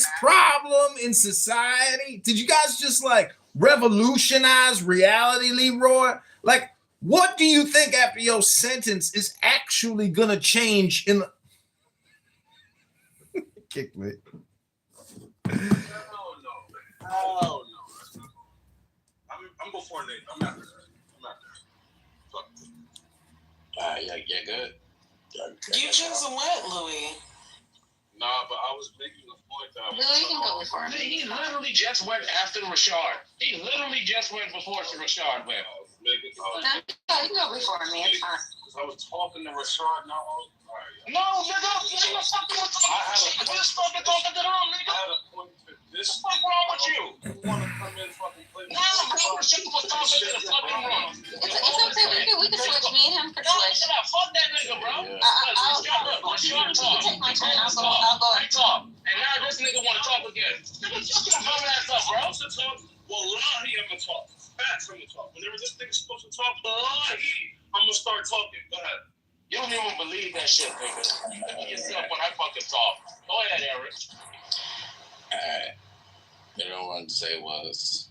biggest problem in society? Did you guys just like revolutionize reality, Leroy? Like, what do you think after your sentence is actually gonna change in the kick me? Hell no. Hell no. I'm before Nate. I'm after that. I'm after that. Fuck. Yeah, good. You just went, Louis. Nah, but I was making a point that Louis can go before me. He literally just went after Rashard. He literally just went before Rashard went. No, you can go before me. It's fine. Because I was talking to Rashard now. No, nigga, you was fucking talking. You was fucking talking to them, nigga. I had a point to this. What's wrong with you? You want to come in fucking play? No, Rashard was talking to the fucking room. It's okay. We can switch. Me and him could switch. No, fuck that nigga, bro. Rashard talk. You take my turn. I'll go. I talk. And now this nigga want to talk again. Nigga, shut your bum ass up, bro. To talk. Wallahi, I'm gonna talk. Facts, I'm gonna talk. Whenever this nigga's supposed to talk, wallahi, I'm gonna start talking. Go ahead. You don't even believe that shit, nigga. Look at yourself when I fucking talk. Go ahead, Eric. Alright. What I wanted to say was,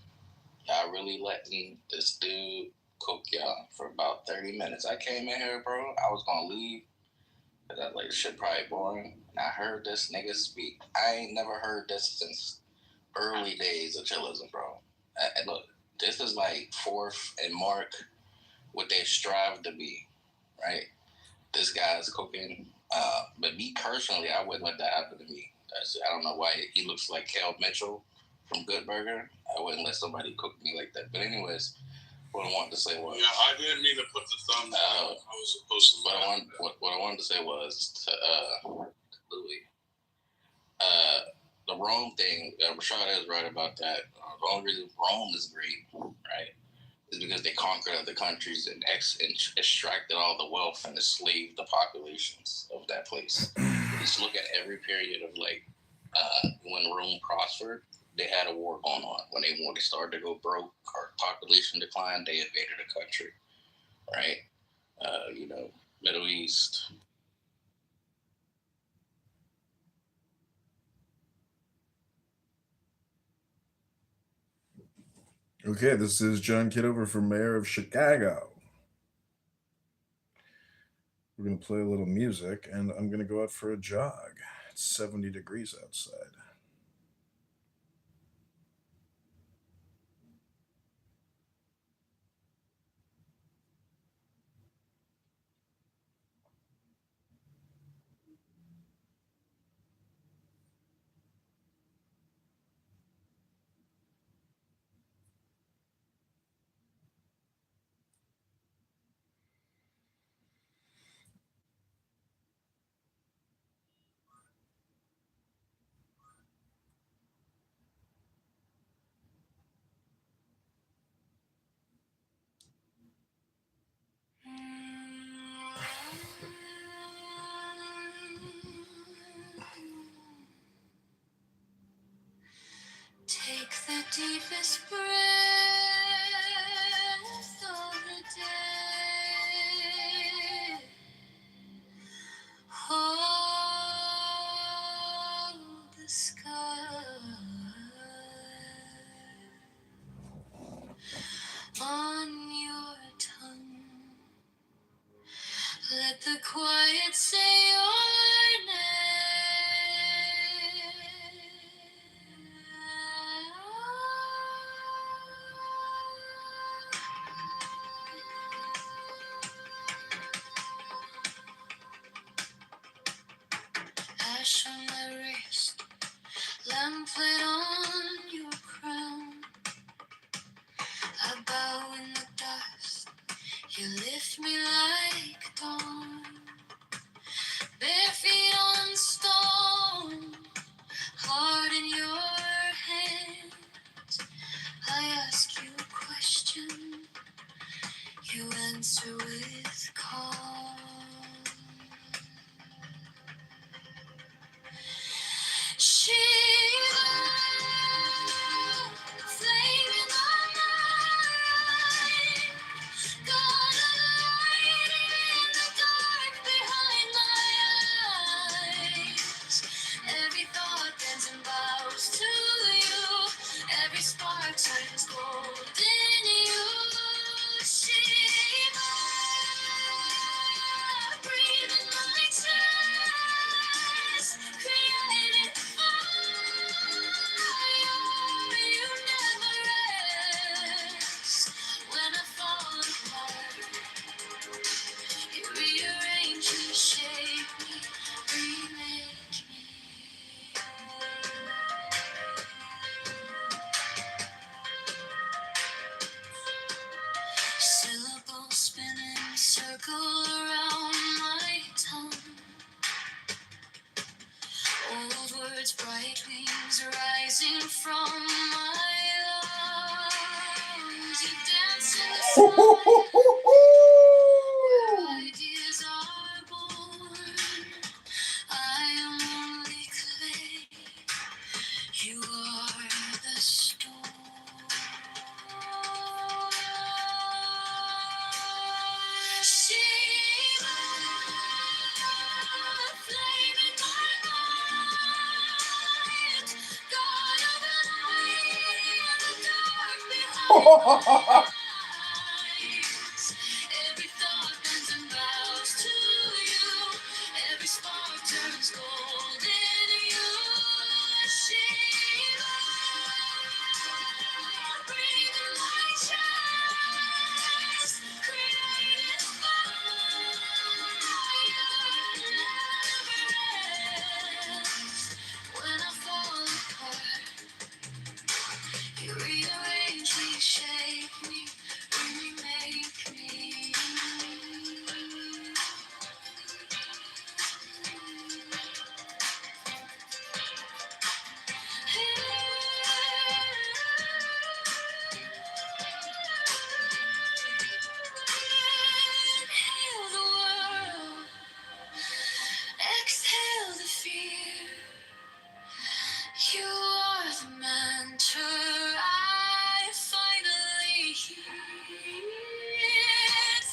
y'all really letting this dude cook y'all for about 30 minutes. I came in here, bro. I was gonna leave, because I like this shit probably boring. And I heard this nigga speak. I ain't never heard this since early days of chillism, bro. And look, this is like Fourth and Mark, what they strive to be, right? This guy's cooking. But me personally, I wouldn't let that happen to me. I don't know why he looks like Kel Mitchell from Good Burger. I wouldn't let somebody cook me like that. But anyways, what I wanted to say was... Yeah, I didn't mean to put the thumb down. I was supposed to... What I wanted to say was to Louis. The Rome thing, Rashad is right about that. The only reason Rome is great, right, is because they conquered other countries and extracted all the wealth and enslaved the populations of that place. Just look at every period of like when Rome prospered, they had a war going on. When they started to go broke or population declined, they invaded a country, right? Middle East. Okay, this is John Kitover for Mayor of Chicago. We're going to play a little music, and I'm going to go out for a jog. It's 70 degrees outside. Take the deepest breath of the day. Hold the sky on your tongue. Let the quiet say your name. Ash on my wrist, lamplight on your crown. I bow in the dust, you lift me like dawn. circle around my tongue. Old words, bright wings rising from my lungs. You dance in the sun, where ideas are born. I am only clay, you are the storm. Shiva, flame in my mind, God of the light and the dark behind. Every thought bends and bows to you. Every spark turns gold in you. Shiva, breathe in my chest. Created fire, never ends. When I fall apart, you rearrange me, shape me, remake me. Inhale the world, exhale the fear. You are the mentor I finally hear.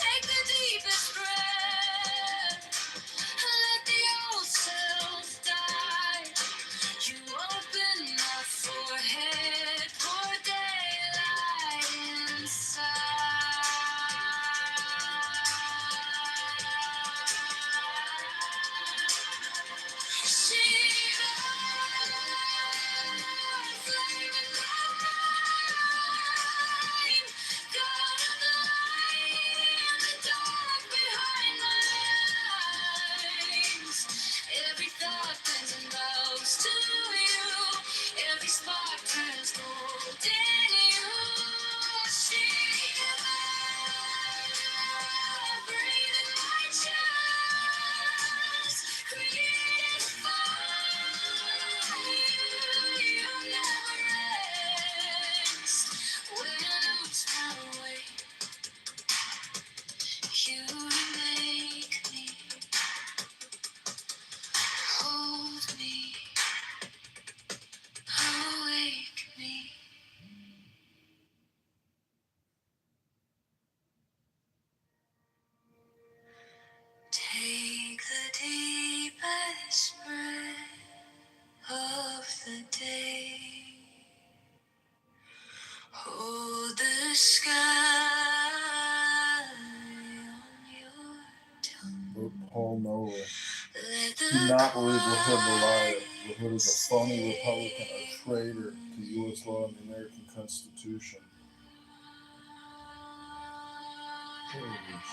Take the deepest breath, let the old self die. You open my forehead, pour daylight inside. Shiva, flame in my mind, God of the light and the dark behind my eyes. Every thought bends and bows to you. Every spark turns gold in you. Shiva, breathe in my chest. Created fire, you never rest. When I lose my way, you make me. Hold me, awake me. Take the deepest breath of the day. Hold the sky on your tongue. Paul Noah. Let Do the not believe LaHood the liar. quiet LaHood is a phony Republican, a traitor to U.S. law and the American Constitution. Holy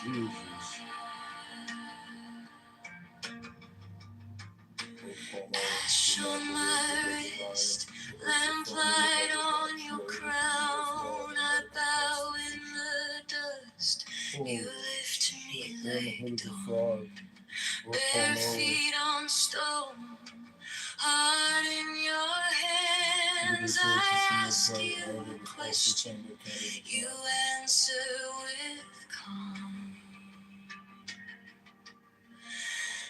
Jesus. Paul Noah. Ash on my wrist, lamplight on your crown. I bow in the dust. You lift me like dawn. Bare feet on stone, heart in your hands. I ask you a question, you answer with calm.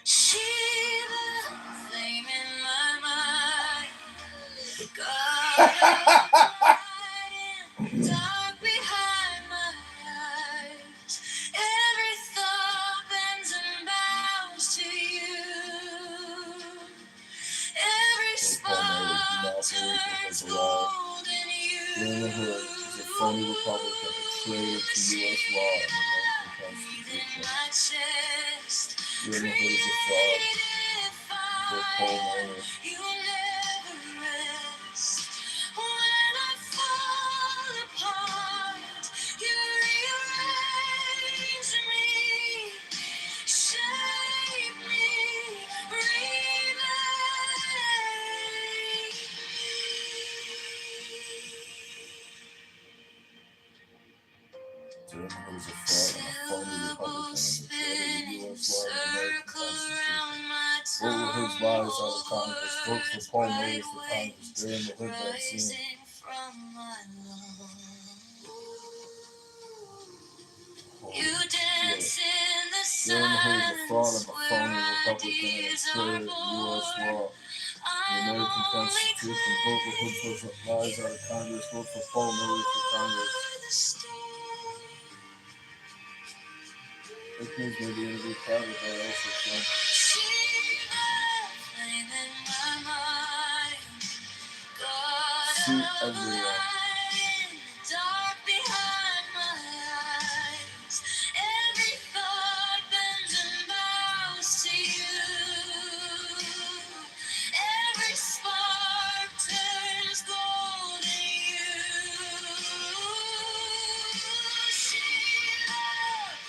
Shiva, flame in my mind, God of light and dark behind my eyes. Every thought bends and bows to you. Every spark turns gold in you. LaHood is a phony Republican, a traitor to U.S. law and the American Breathe in Constitution. my chest. LaHood is a fraud. Paul Noah. You never rest. When I fall apart, you rearrange me, shape me, remake me. LaHood is a fraud and a phony Republican and a U.S. law and American Constitution. Vote with his lies out of Congress. Vote for Paul Miller for Congress. They're in the hood vaccine. You dance in the They're in the hood is a fraud silence and a where phony Republican and a ideas traitor are to U.S. born. law, the American Constitution. Vote with his lies out of Congress. Vote for Paul Miller for Congress. Which means maybe it'll be proud of that also, so. See everyone. Dark behind my eyes. Every thought bends and bows to you. Every spark turns gold in you. Sheila,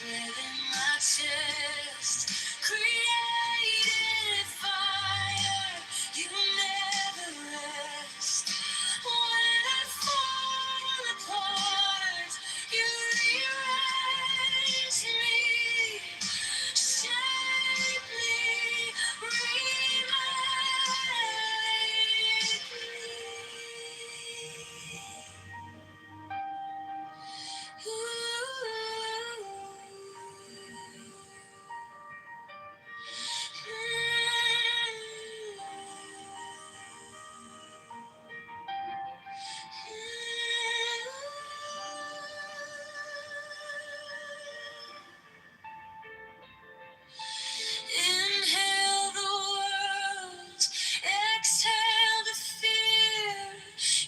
within my chest, created fire. You never rest. When I fall apart, you rearrange me, shape me, remake Inhale the world, exhale the fear.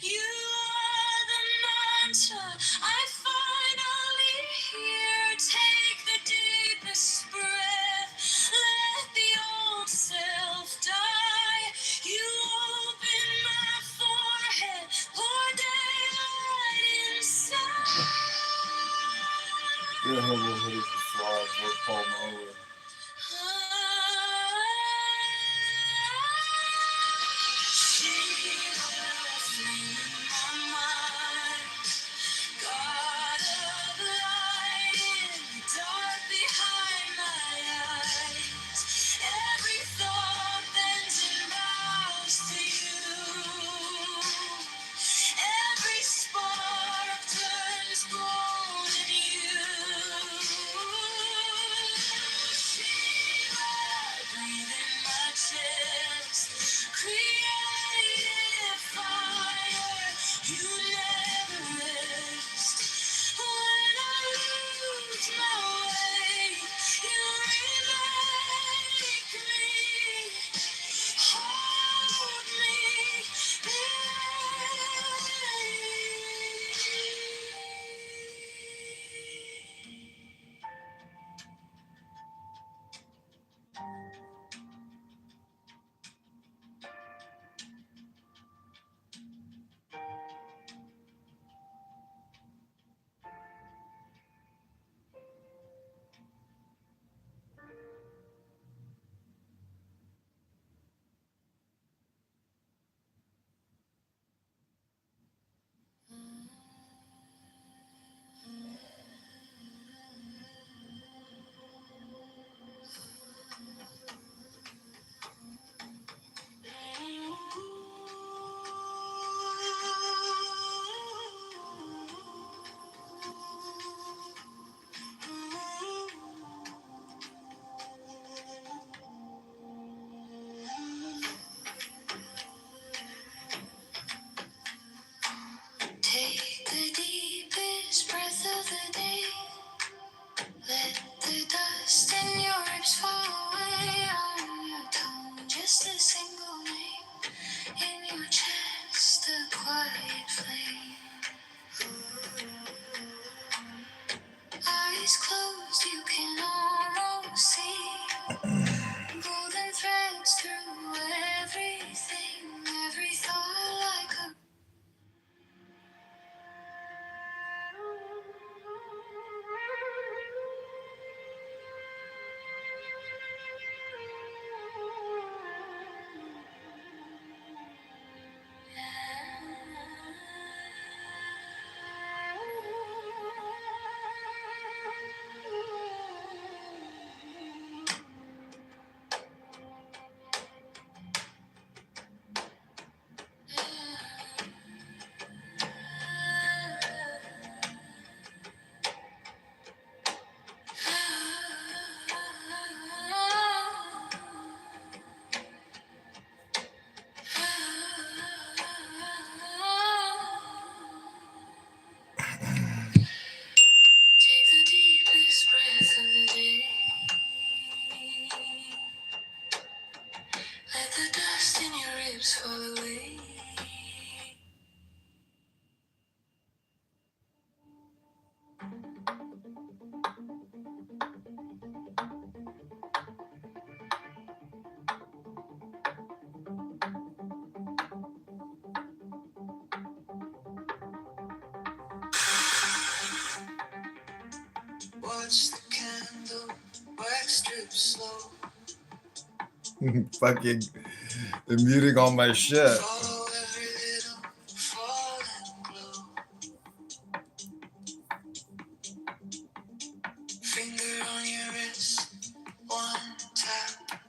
You are the mantra I finally hear. Take the deepest breath, let the old self die. You open my forehead, pour daylight inside. They're in the hood is a fraud. Vote Paul Miller. God of light in the dark behind my eyes. Every thought bends and bows to you. Every spark turns gold in you. Watch the candle wax drip slow. Fucking the music on my shirt. Follow every little fall and glow. Finger on your wrist, one tap.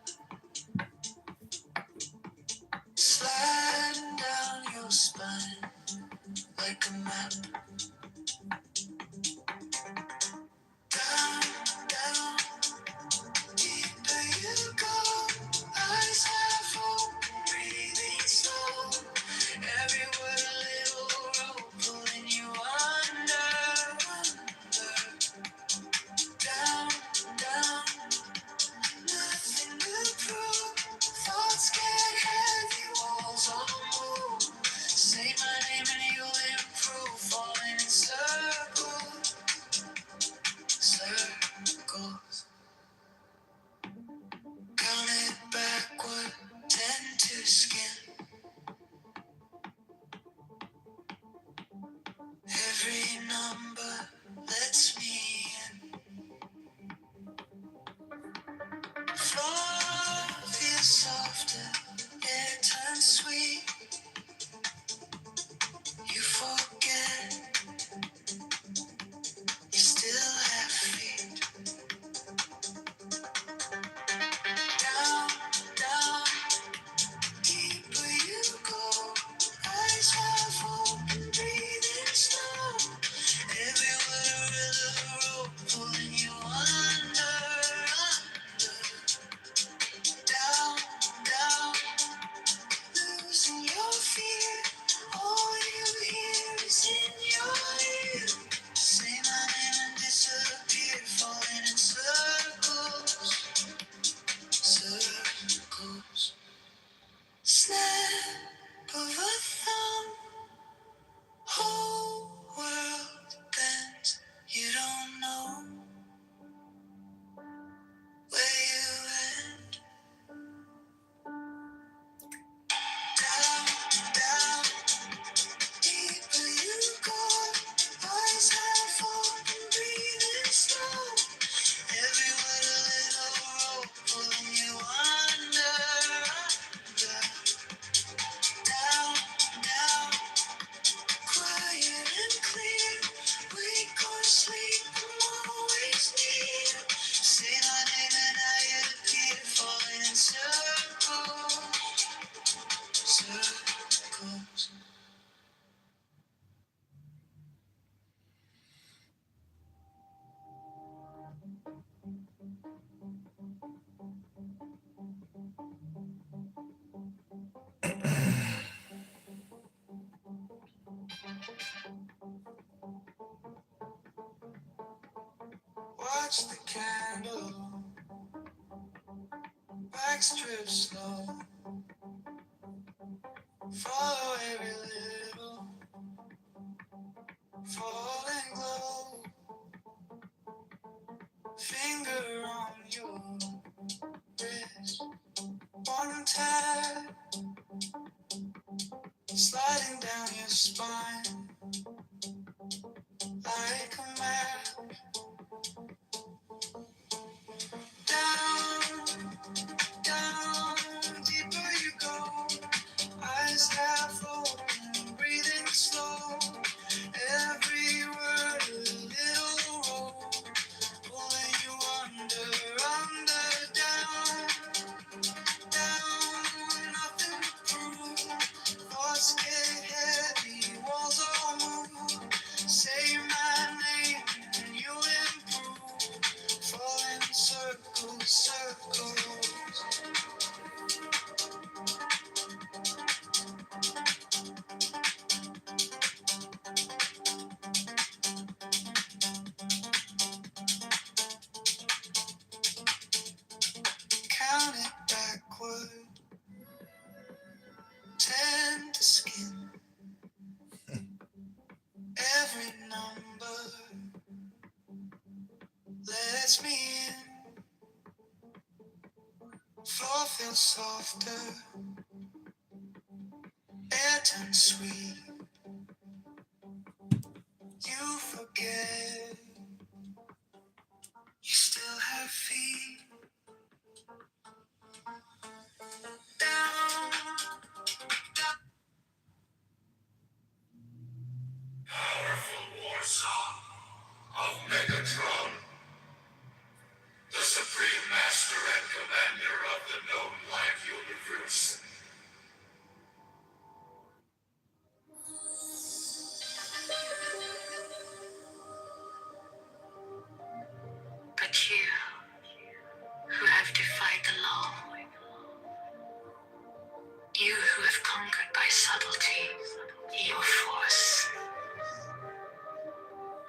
Sliding down your spine like a map. Down, down, deeper you go. Eyes half open, breathing slow. Every word a little rope, pulling you under. Down, down, nothing to prove. Thoughts get heavy, walls all move. Say my name and you'll improve. Falling in circles, circles. Count it backward, 10 to skin. Every number lets me in. Floor feels softer, air turns sweet. You forget you still have feet. Down, down, deeper you go. Eyes half open, breathing slow. Every word a rhythm, pulling you under. Down, down, losing your fear. All you hear is in your ear. Say my name and disappear, falling in circles, circles. Snap of a thumb, whole world bends. You don't know where you end. Down, down, deeper you go. Eyes half open, breathing slow. Every word a little rope, pulling you under. Down, down, quiet and clear. Wake or sleep, I'm always near. Say my name and I appear, falling in circles, circles. Watch the candle wax drip slow. Follow every little falling glow. Finger on your wrist, one tap, sliding down your spine like a map. Down, down, deeper you go. Eyes half open, breathing slow. Every word a little roll, pulling you under, down, down, nothing to prove. Thoughts get heavy, walls all move. Say my name and you'll improve. Fall in circles, circles. Count it backward, 10 to skin. Every number lets me in. Floor feels softer, air turns sweet. You forget song of Megatron, the supreme master and commander of the known life universe. But you, who have defied the law, you who have conquered by subtlety your force,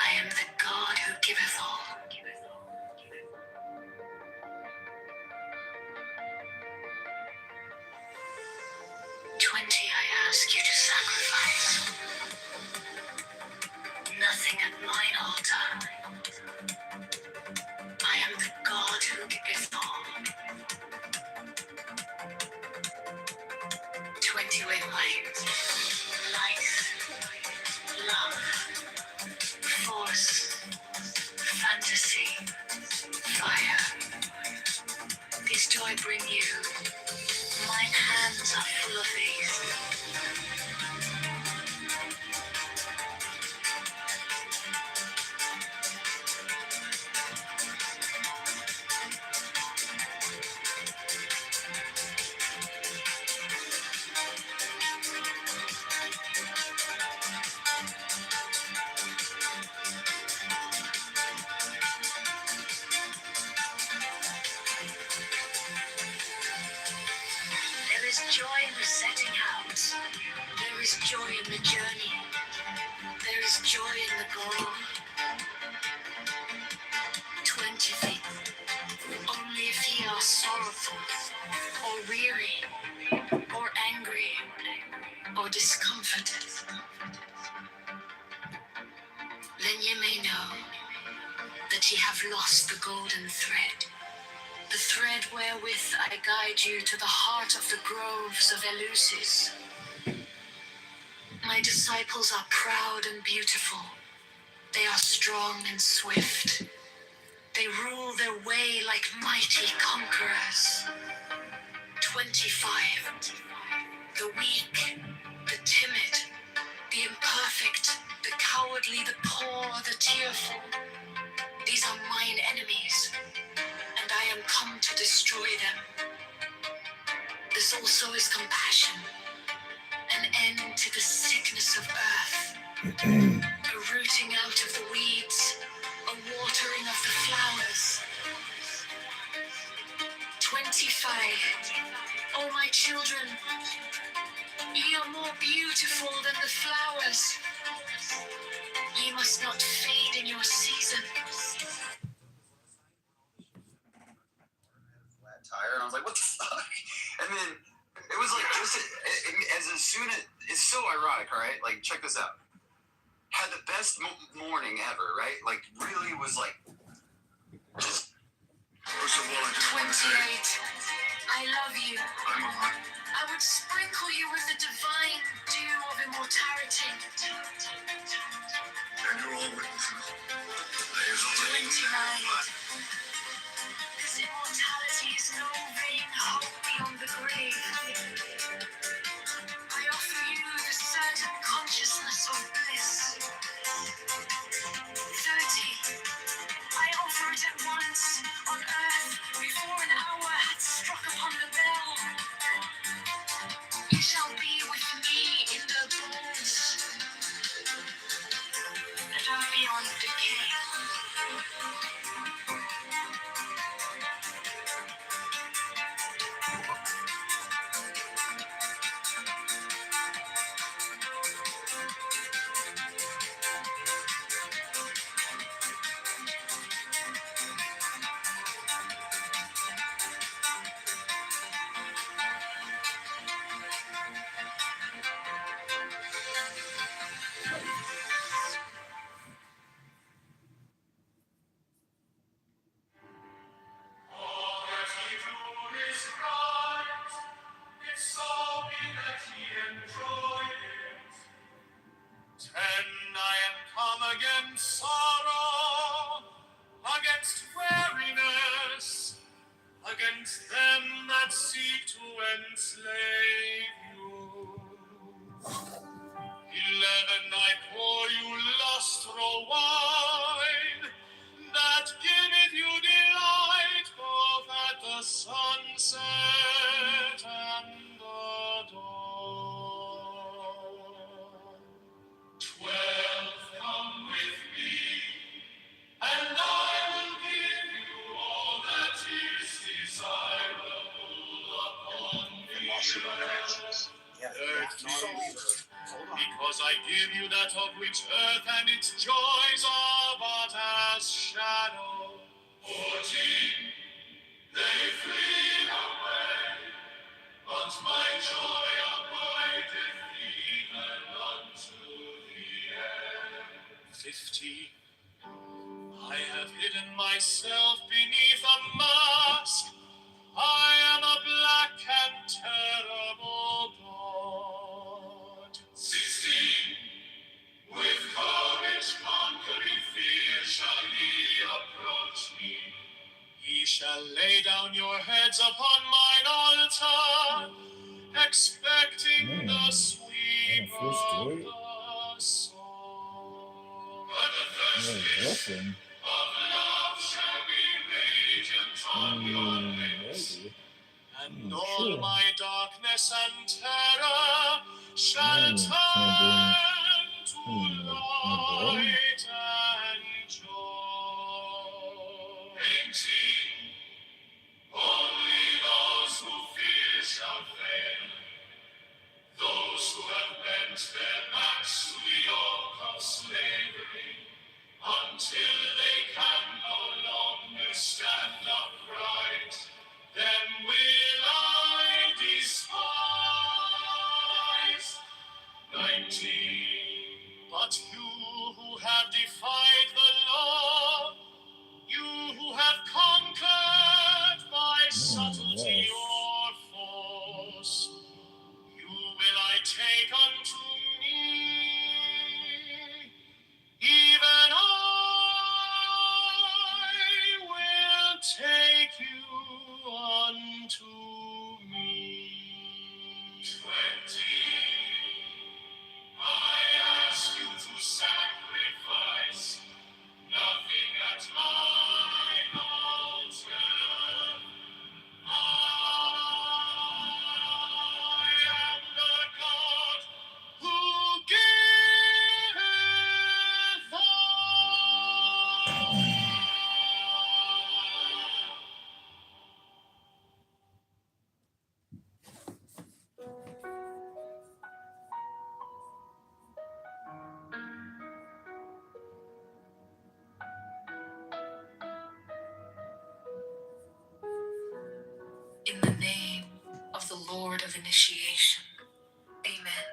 I am the God who giveth all. 20 I ask you to sacrifice. Nothing at mine altar. I am the God who giveth all. 20 with light, love, force, fantasy, fire. These do I bring you. Mine hands are full of these. There is joy in the setting out. There is joy in the journey. There is joy in the goal. 20 feet. Only if ye are sorrowful, or weary, or angry, or discomforted, then ye may know that ye have lost the golden thread. The thread wherewith I guide you to the heart of the groves of Eleusis. My disciples are proud and beautiful. They are strong and swift. They rule their way like mighty conquerors. 25. The weak, the timid, the imperfect, the cowardly, the poor, the tearful. These are mine enemies, and I am come to destroy them. This also is compassion, an end to the sickness of earth, a rooting out of the weeds, a watering of the flowers. 25. Oh, my children, ye are more beautiful than the flowers. Ye must not fade in your season. Flat tire, and I was like, what the fuck? And then it was like, as soon as, it's so ironic, all right? Like, check this out. Had the best morning ever, right? Like, really was like, just. First of all, I just 28. I love you. I would sprinkle you with the divine dew of immortality. And you're all witnesses. 29. This immortality is no vain hope beyond the grave. I offer you the certain consciousness of bliss. 30. I offer it at once, on earth, before an hour had struck upon the bell. You shall be with me in the bones that are beyond decay. Sorrow against weariness, against them that seek to enslave you. 11, I pour you lust nostril wine, that giveth you delight both at the sunset and the dawn. 12, come with me, and I will give you all that is desirable upon the earth. Because I give you that of which earth and its joys are but as shadow. 14, they flee away, but my joy abideth even unto the end. 15, I have hidden myself beneath a mask. I am a black and terrible God. 16, with courage conquering fear shall ye approach me. Ye shall lay down your heads upon mine altar, expecting the sweep of the sword. But the thirst of love shall be radiant on your lips, and all my darkness and terror shall turn to light and joy. 18, only those who fear shall fail, those who have bent their backs to the yoke of slavery, until they can no longer stand upright, them will I despise. 19, but you who have defied the law, you who have conquered by subtlety or force, you will I take unto me, even I will take you unto me. 20, I ask you to sacrifice nothing at mine altar. I am the God who giveth all. In the name of the Lord of Initiation, Amen.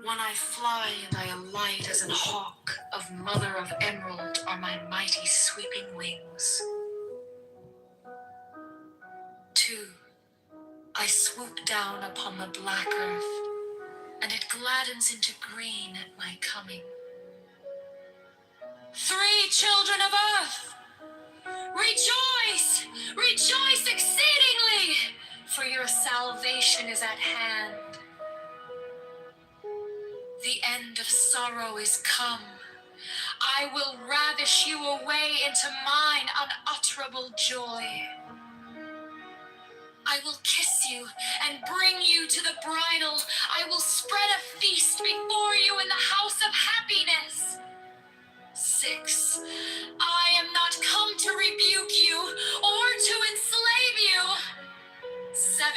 When I fly and I alight as an hawk, of mother of emerald are my mighty sweeping wings. 2, I swoop down upon the black earth, and it gladdens into green at my coming. 3, children of earth, rejoice, rejoice exceedingly, for your salvation is at hand. The end of sorrow is come. I will ravish you away into mine unutterable joy. I will kiss you and bring you to the bridal. I will spread a feast before you in the house of happiness. 6, I am not come to rebuke you or to enslave you. 7,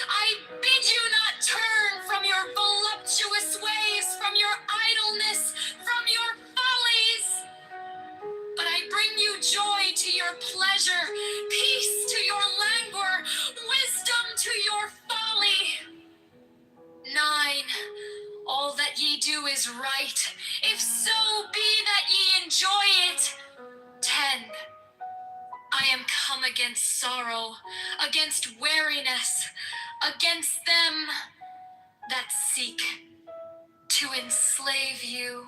I bid you not turn from your voluptuous ways, from your idleness, from your follies. But I bring you joy to your pleasure, peace to your languor, wisdom to your folly. 9, all that ye do is right, if so be that ye enjoy it. 10, I am come against sorrow, against weariness, against them that seek to enslave you.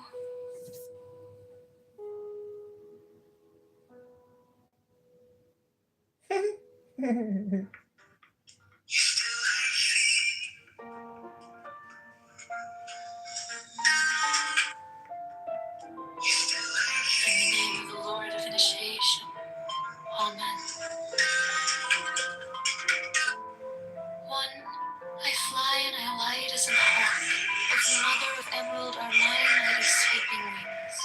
crimson hawk, of mother of emerald are my mighty sweeping wings.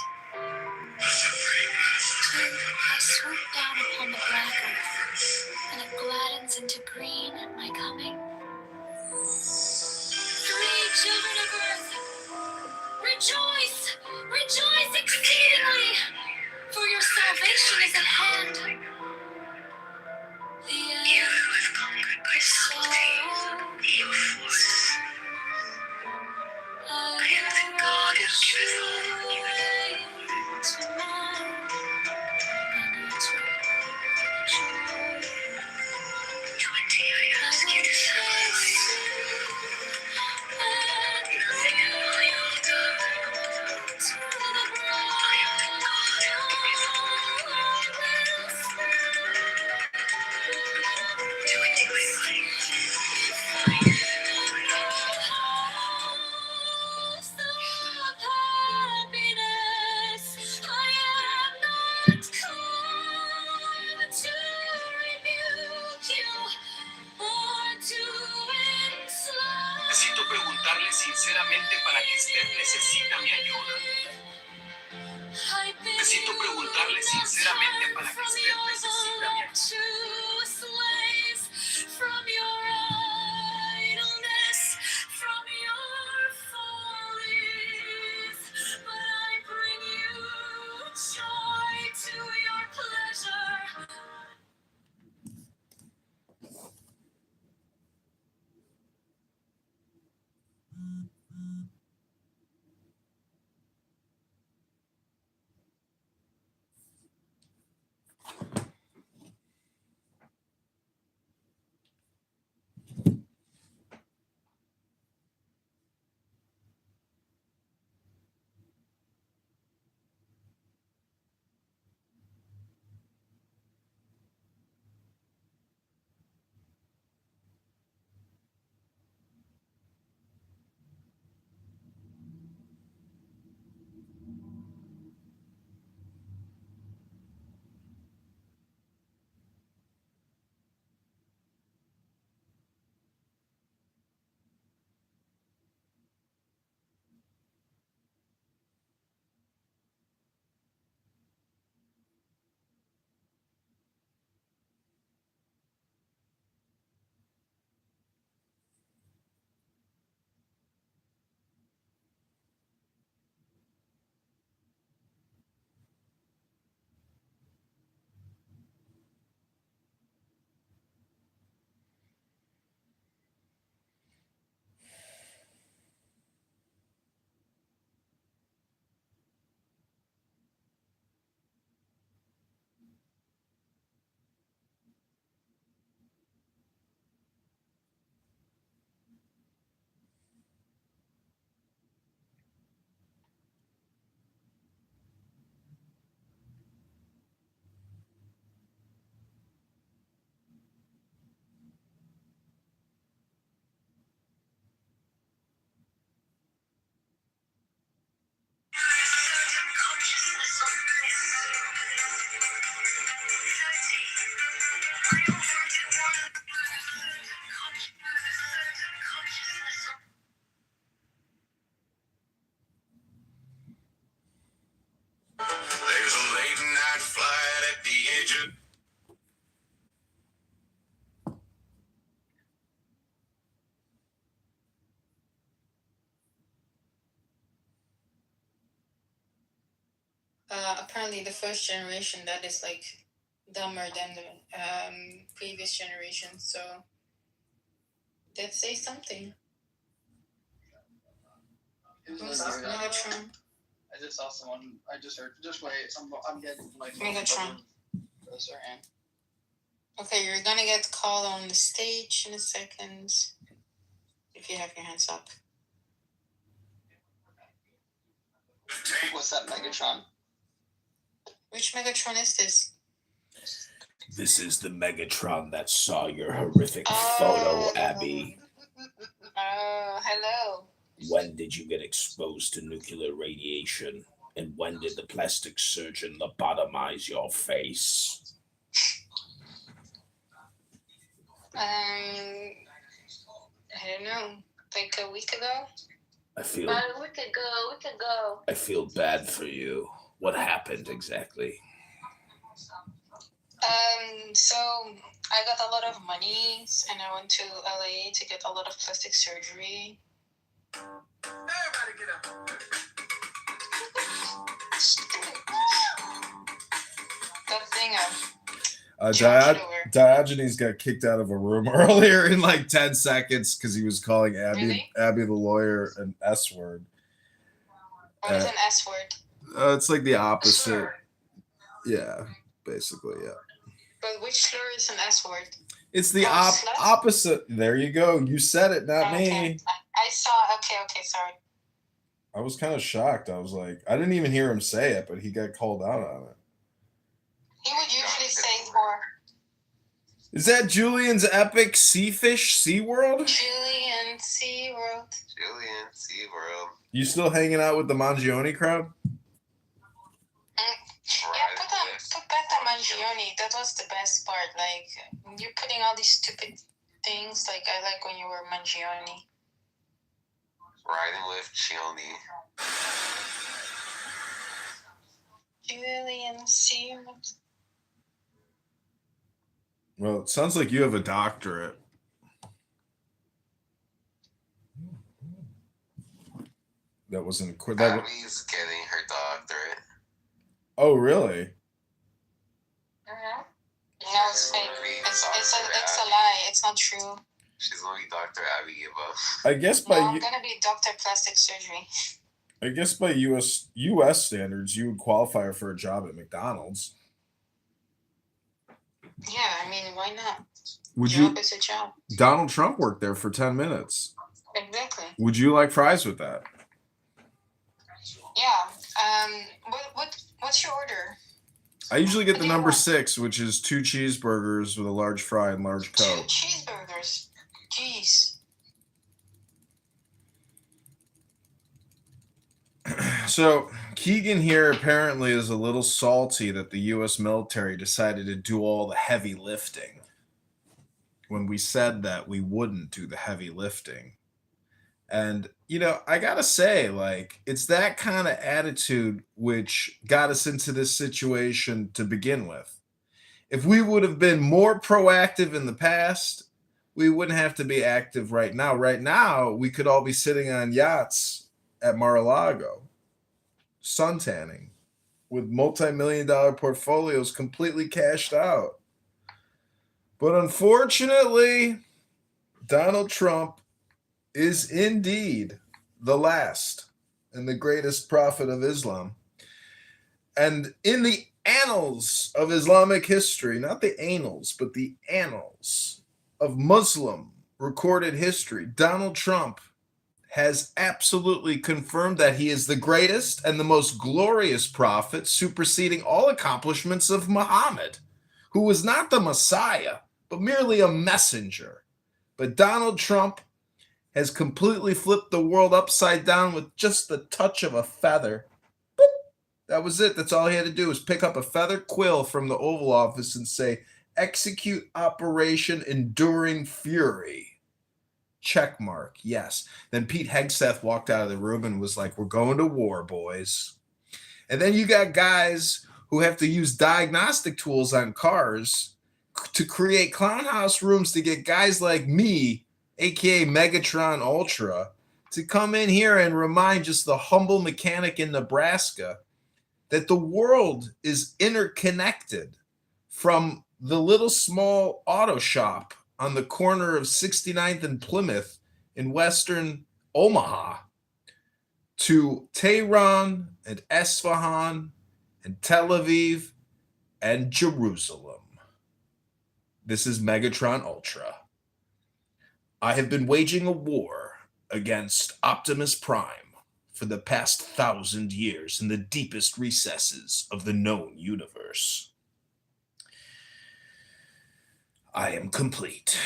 Two, I swoop down upon the black earth, and it gladdens into green at my coming. Three, children of earth, rejoice, rejoice exceedingly, for your salvation is at hand. The You who have conquered by subtlety, your force. I am the God who giveth all you Twenty, I ask you to sacrifice. Nothing in my altar. I am the God who giveth Necesito preguntarle sinceramente para que usted necesita mi ayuda. Necesito preguntarle sinceramente para que usted necesita mi ayuda. There's a late night flight at the edge of Apparently the first generation that is like dumber than the previous generation, so that says something. Who's Megatron? I just saw someone. I just heard. Just wait. I'm getting like. Megatron. Those are in. Okay, you're gonna get called on the stage in a second. If you have your hands up. What's that, Megatron? Which Megatron is this? This is the Megatron that saw your horrific photo, Abby. Hello. When did you get exposed to nuclear radiation? And when did the plastic surgeon lobotomize your face? I don't know. Like a week ago. I feel About a week ago. I feel bad for you. What happened exactly? So I got a lot of money and I went to LA to get a lot of plastic surgery. Everybody get up. That thing Diogenes got kicked out of a room earlier in like 10 seconds because he was calling Really? Abby the lawyer an S word. What is an S word? It's like the opposite. Yeah, basically, yeah. But which slur is an S word? It's the opposite. There you go. You said it, not me. I saw. Okay, sorry. I was kind of shocked. I was like, I didn't even hear him say it, but he got called out on it. He would usually say for. Is that Julian's epic sea fish SeaWorld? Julian SeaWorld. You still hanging out with the Mangione crowd? Yeah, put back the Mangione. That was the best part. Like, you're putting all these stupid things. Like, I like when you were Mangione. Riding with Chioni. Julian SeaWorld. Well, it sounds like you have a doctorate. That wasn't quick. Abby's getting her doctorate. Oh, really? Mm-hmm. No, it's fake. It's a lie. It's not true. She's gonna be Dr. Abby Eva. I guess I'm gonna be Dr. Plastic Surgery. I guess by U.S. standards, you would qualify her for a job at McDonald's. Yeah, I mean, why not? Job is a job. Donald Trump worked there for 10 minutes. Exactly. Would you like fries with that? Yeah. What's your order? I usually get the number 6, which is 2 cheeseburgers with a large fry and large Coke. 2 cheeseburgers. Jeez. So Keegan here apparently is a little salty that the U.S. military decided to do all the heavy lifting when we said that we wouldn't do the heavy lifting. And, I got to say, like, it's that kind of attitude which got us into this situation to begin with. If we would have been more proactive in the past, we wouldn't have to be active right now. Right now, we could all be sitting on yachts at Mar-a-Lago, suntanning, with multi-million-dollar portfolios completely cashed out. But unfortunately, Donald Trump is indeed the last and the greatest prophet of Islam. And in the annals of Islamic history, not the annals, but the annals of Muslim recorded history, Donald Trump has absolutely confirmed that he is the greatest and the most glorious prophet, superseding all accomplishments of Muhammad, who was not the Messiah, but merely a messenger. But Donald Trump has completely flipped the world upside down with just the touch of a feather. Boop. That was it. That's all he had to do was pick up a feather quill from the Oval Office and say, "Execute Operation Enduring Fury." Check mark. Yes. Then Pete Hegseth walked out of the room and was like, "We're going to war, boys." And then you got guys who have to use diagnostic tools on cars to create clown house rooms to get guys like me, aka Megatron Ultra, to come in here and remind just the humble mechanic in Nebraska that the world is interconnected, from the little small auto shop on the corner of 69th and Plymouth in western Omaha to Tehran and Esfahan and Tel Aviv and Jerusalem. This is Megatron Ultra. I have been waging a war against Optimus Prime for the past 1,000 years in the deepest recesses of the known universe. I am complete.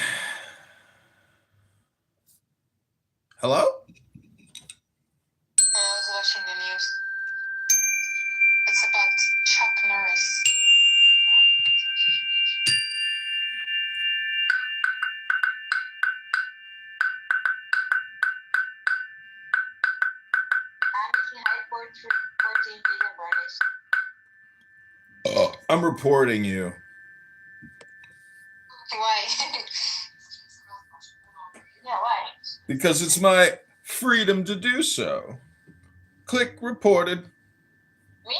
Hello? I was watching the news. It's about Chuck Norris. 14 billion brothers. I'm reporting you Why? Yeah, why? because it's my freedom to do so. Click reported. Me?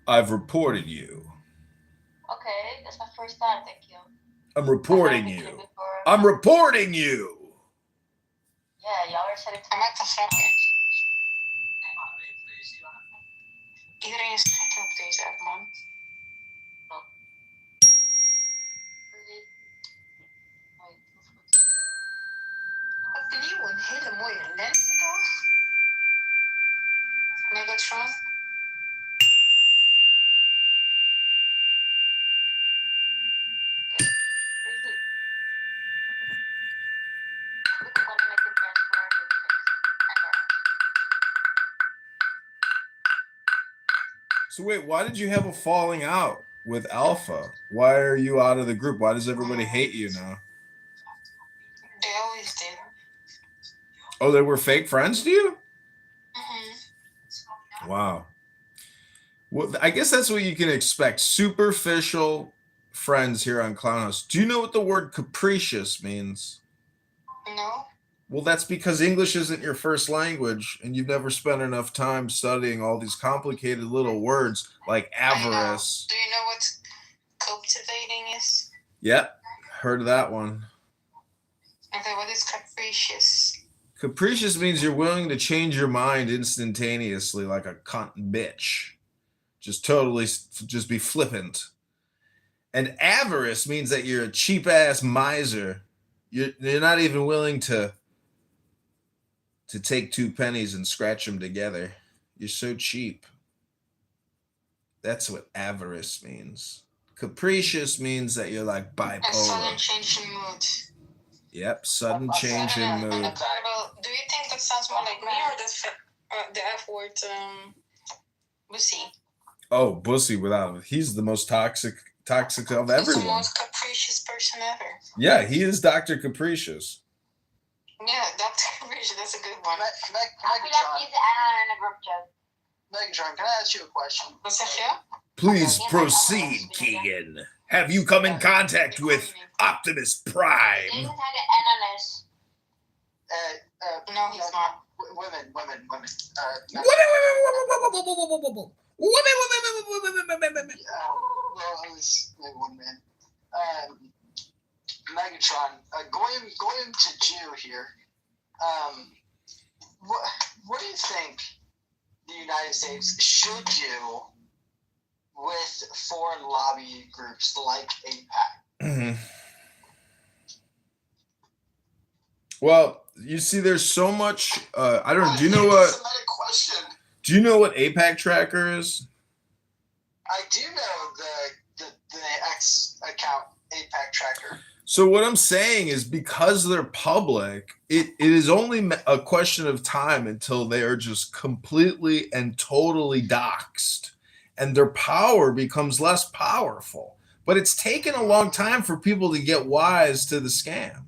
I've reported you. Okay, that's my first time, thank you. I'm reporting I've never you. been before. I'm reporting you. Yeah, y'all are setting time. Maak een grapje. Iedereen is gek op deze app, man. Opnieuw een hele mooie lentedag. Megatron. So wait, why did you have a falling out with Alpha? Why are you out of the group? Why does everybody hate you now? They always did. Oh, they were fake friends to you? Mm-hmm. Wow. Well, I guess that's what you can expect. Superficial friends here on Clown House. Do you know what the word capricious means? No. Well, that's because English isn't your first language and you've never spent enough time studying all these complicated little words like avarice. Do you know what cultivating is? Yep, heard of that one. Okay, what is capricious? Capricious means you're willing to change your mind instantaneously like a cunt bitch. Just totally, just be flippant. And avarice means that you're a cheap ass miser. You're not even willing to take 2 pennies and scratch them together. You're so cheap. That's what avarice means. Capricious means that you're like bipolar. A sudden change in mood. Yep, sudden change in mood. Do you think that sounds more like me or the F word, bussy? Oh, bussy without. He's the most toxic of He's everyone. the most capricious person ever. Yeah, he is Dr. Capricious. Yeah, Dr. Capricious, that's a good one. Megatron, can I ask you a question? Wat zeg je? Please proceed, Keegan. Have you come in contact with Optimus Prime? No, he's not. Women. Well, at least maybe one man. Megatron, going to Jew here. What do you think the United States should do with foreign lobby groups like AIPAC? Well, you see, there's so much. I don't know. Do you know what? Question. Do you know what APAC Tracker is? I do know the X account APAC Tracker. So what I'm saying is, because they're public, it is only a question of time until they are just completely and totally doxxed, and their power becomes less powerful. But it's taken a long time for people to get wise to the scam.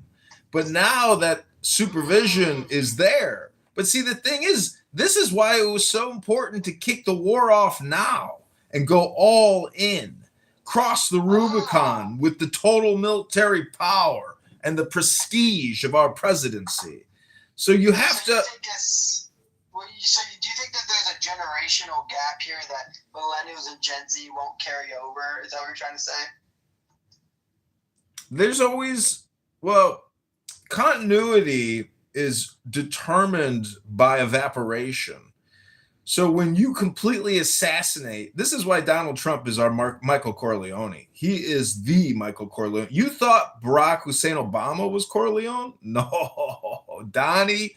But now that supervision is there. But see, the thing is, this is why it was so important to kick the war off now and go all in. Cross the Rubicon with the total military power and the prestige of our presidency. So you have to. So do you think that there's a generational gap here that millennials and Gen Z won't carry over? Is that what you're trying to say? There's always, well, continuity is determined by evaporation. So when you completely assassinate, this is why Donald Trump is our Michael Corleone. He is the Michael Corleone. You thought Barack Hussein Obama was Corleone? No, Donnie.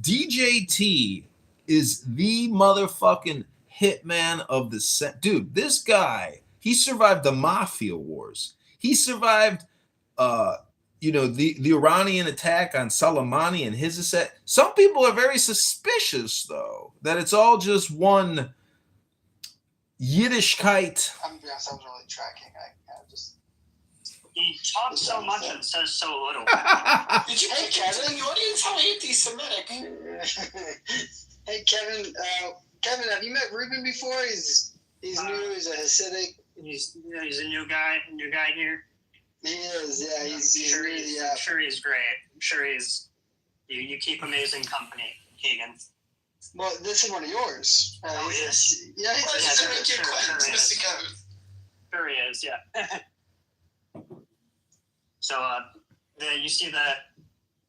DJT is the motherfucking hitman of the set. Dude, this guy, he survived the mafia wars. He survived the Iranian attack on Soleimani and his asset. Some people are very suspicious, though, that it's all just one Yiddishkeit. I was really tracking. He talks so much and says so little. Did you pick Kevin in the audience? How anti-Semitic? Hey, Kevin. Kevin, have you met Ruben before? He's new. He's a Hasidic. He's a new guy here. He is. Yeah, he's sure new. he's, Yeah. I'm sure he's great. I'm sure he's. You keep amazing company, Keegan. Well, this is one of yours. Oh, he is? Yeah, he's Sure he is, yeah. So, you see the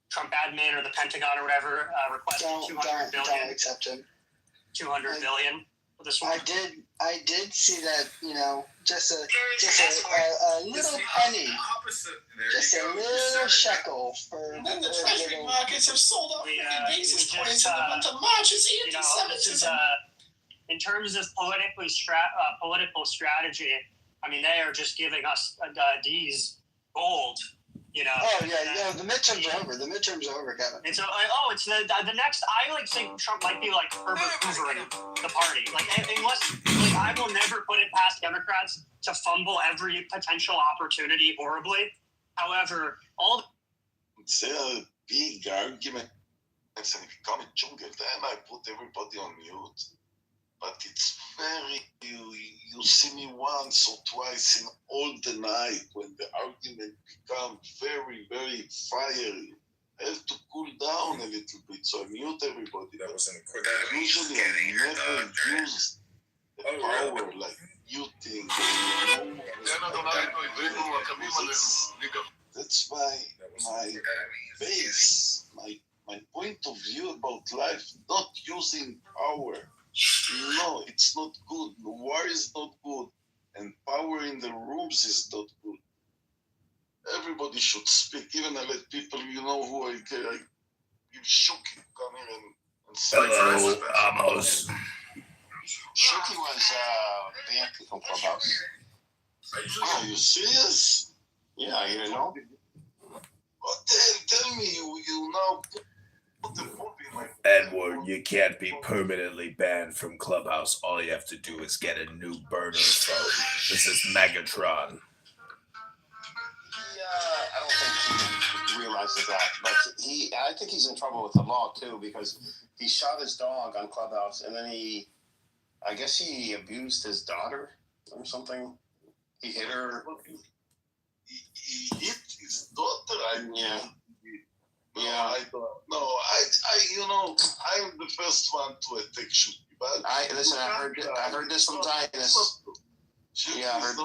Trump admin or the Pentagon or whatever requested $200 billion. Don't accept him. $200 billion for this one. I did see that. Just a little penny, just a little shekel for. And then the treasury markets have sold off 50 basis points in the month of March. It's anti-Semitism. In terms of political strategy, I mean, they are just giving us D's gold. Oh yeah, the midterms are over. The midterms are over, Kevin. And so, it's the next. I think Trump might be like Herbert Hoovering the party. Unless I will never put it past Democrats to fumble every potential opportunity horribly. However, it's a big argument, and if you come in jungle, then I put everybody on mute. But it's very, you see me once or twice in all the night when the argument becomes very, very fiery. I have to cool down a little bit, so I mute everybody. That was quick. Usually I never use the power like muting. That's my base, my point of view about life, not using power. No, it's not good. War is not good. And power in the rooms is not good. Everybody should speak. Even I let people, who I give Shuki come here and say. Hello, Amos. Shuki was banned from Clubhouse. Are you serious? Yeah, you didn't know? What the hell? Tell me, you now put the movie in my. Edward, you can't be permanently banned from Clubhouse. All you have to do is get a new burner phone. This is Megatron. I don't think he realizes that, but I think he's in trouble with the law too, because he shot his dog on Clubhouse, and then I guess he abused his daughter or something. He hit her. He hit his daughter. Yeah. I don't know. I'm the first one to attack Shuki. But I heard this from Zionist. Yeah, I heard.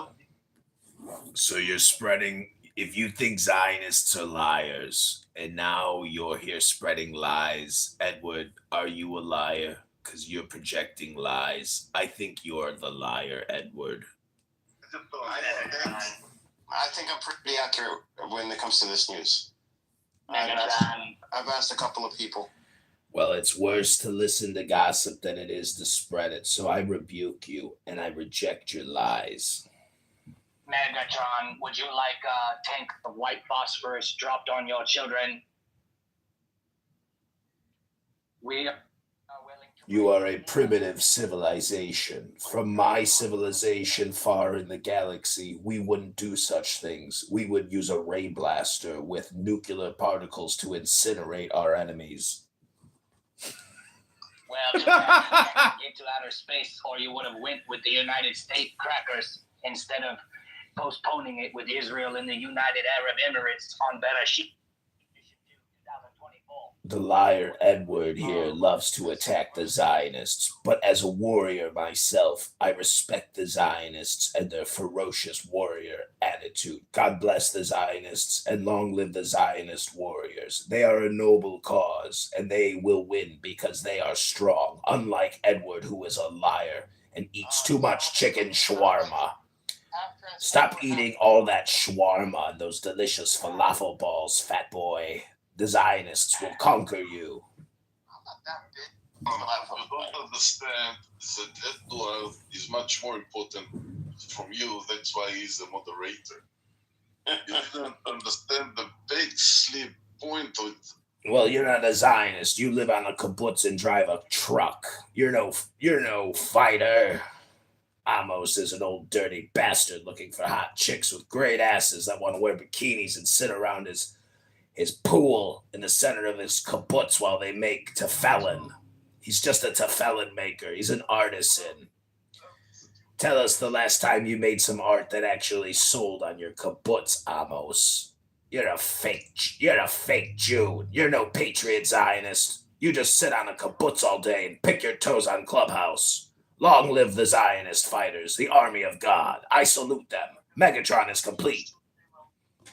So you're spreading. If you think Zionists are liars, and now you're here spreading lies, Edward, are you a liar? Because you're projecting lies. I think you're the liar, Edward. I think I'm pretty accurate when it comes to this news. I've asked a couple of people. Well, it's worse to listen to gossip than it is to spread it. So I rebuke you and I reject your lies. Megatron, would you like a tank of white phosphorus dropped on your children? We are willing to... You are a primitive civilization. From my civilization far in the galaxy, we wouldn't do such things. We would use a ray blaster with nuclear particles to incinerate our enemies. Well, too bad you can't get to outer space, or you would have went with the United States crackers instead of postponing it with Israel and the United Arab Emirates on Bereshit. The liar Edward here loves to attack the Zionists, but as a warrior myself, I respect the Zionists and their ferocious warrior attitude. God bless the Zionists and long live the Zionist warriors. They are a noble cause, and they will win because they are strong, unlike Edward, who is a liar and eats too much chicken shawarma. Stop eating all that shawarma and those delicious falafel balls, fat boy. The Zionists will conquer you. You don't understand that Edward is much more important from you. That's why he's the moderator. You don't understand the big sleep point of it. Well, you're not a Zionist. You live on a kibbutz and drive a truck. You're no fighter. Amos is an old dirty bastard looking for hot chicks with great asses that want to wear bikinis and sit around his pool in the center of his kibbutz while they make tefillin. He's just a tefillin maker. He's an artisan. Tell us the last time you made some art that actually sold on your kibbutz, Amos. You're a fake Jew. You're no patriot Zionist. You just sit on a kibbutz all day and pick your toes on Clubhouse. Long live the Zionist fighters, the army of God. I salute them. Megatron is complete.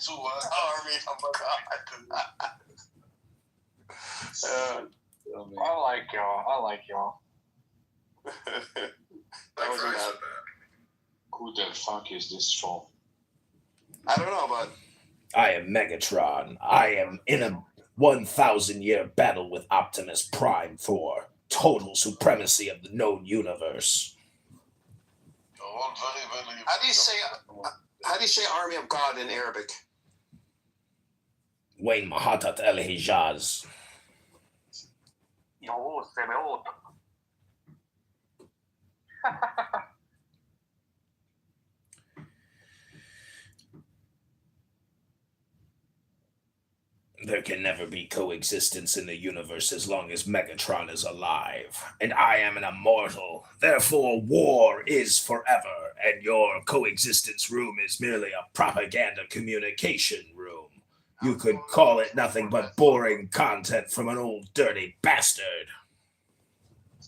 To army of God. I like y'all. That was bad. Who the fuck is this for? I don't know, but I am Megatron. I am in a 1,000-year battle with Optimus Prime for total supremacy of the known universe. all very, very. How do you say army of God in Arabic? Wayne Mahatat El Hijaz. Yo, Sebeot. There can never be coexistence in the universe as long as Megatron is alive, and I am an immortal. Therefore, war is forever, and your coexistence room is merely a propaganda communication room. You could call it nothing but boring content from an old dirty bastard.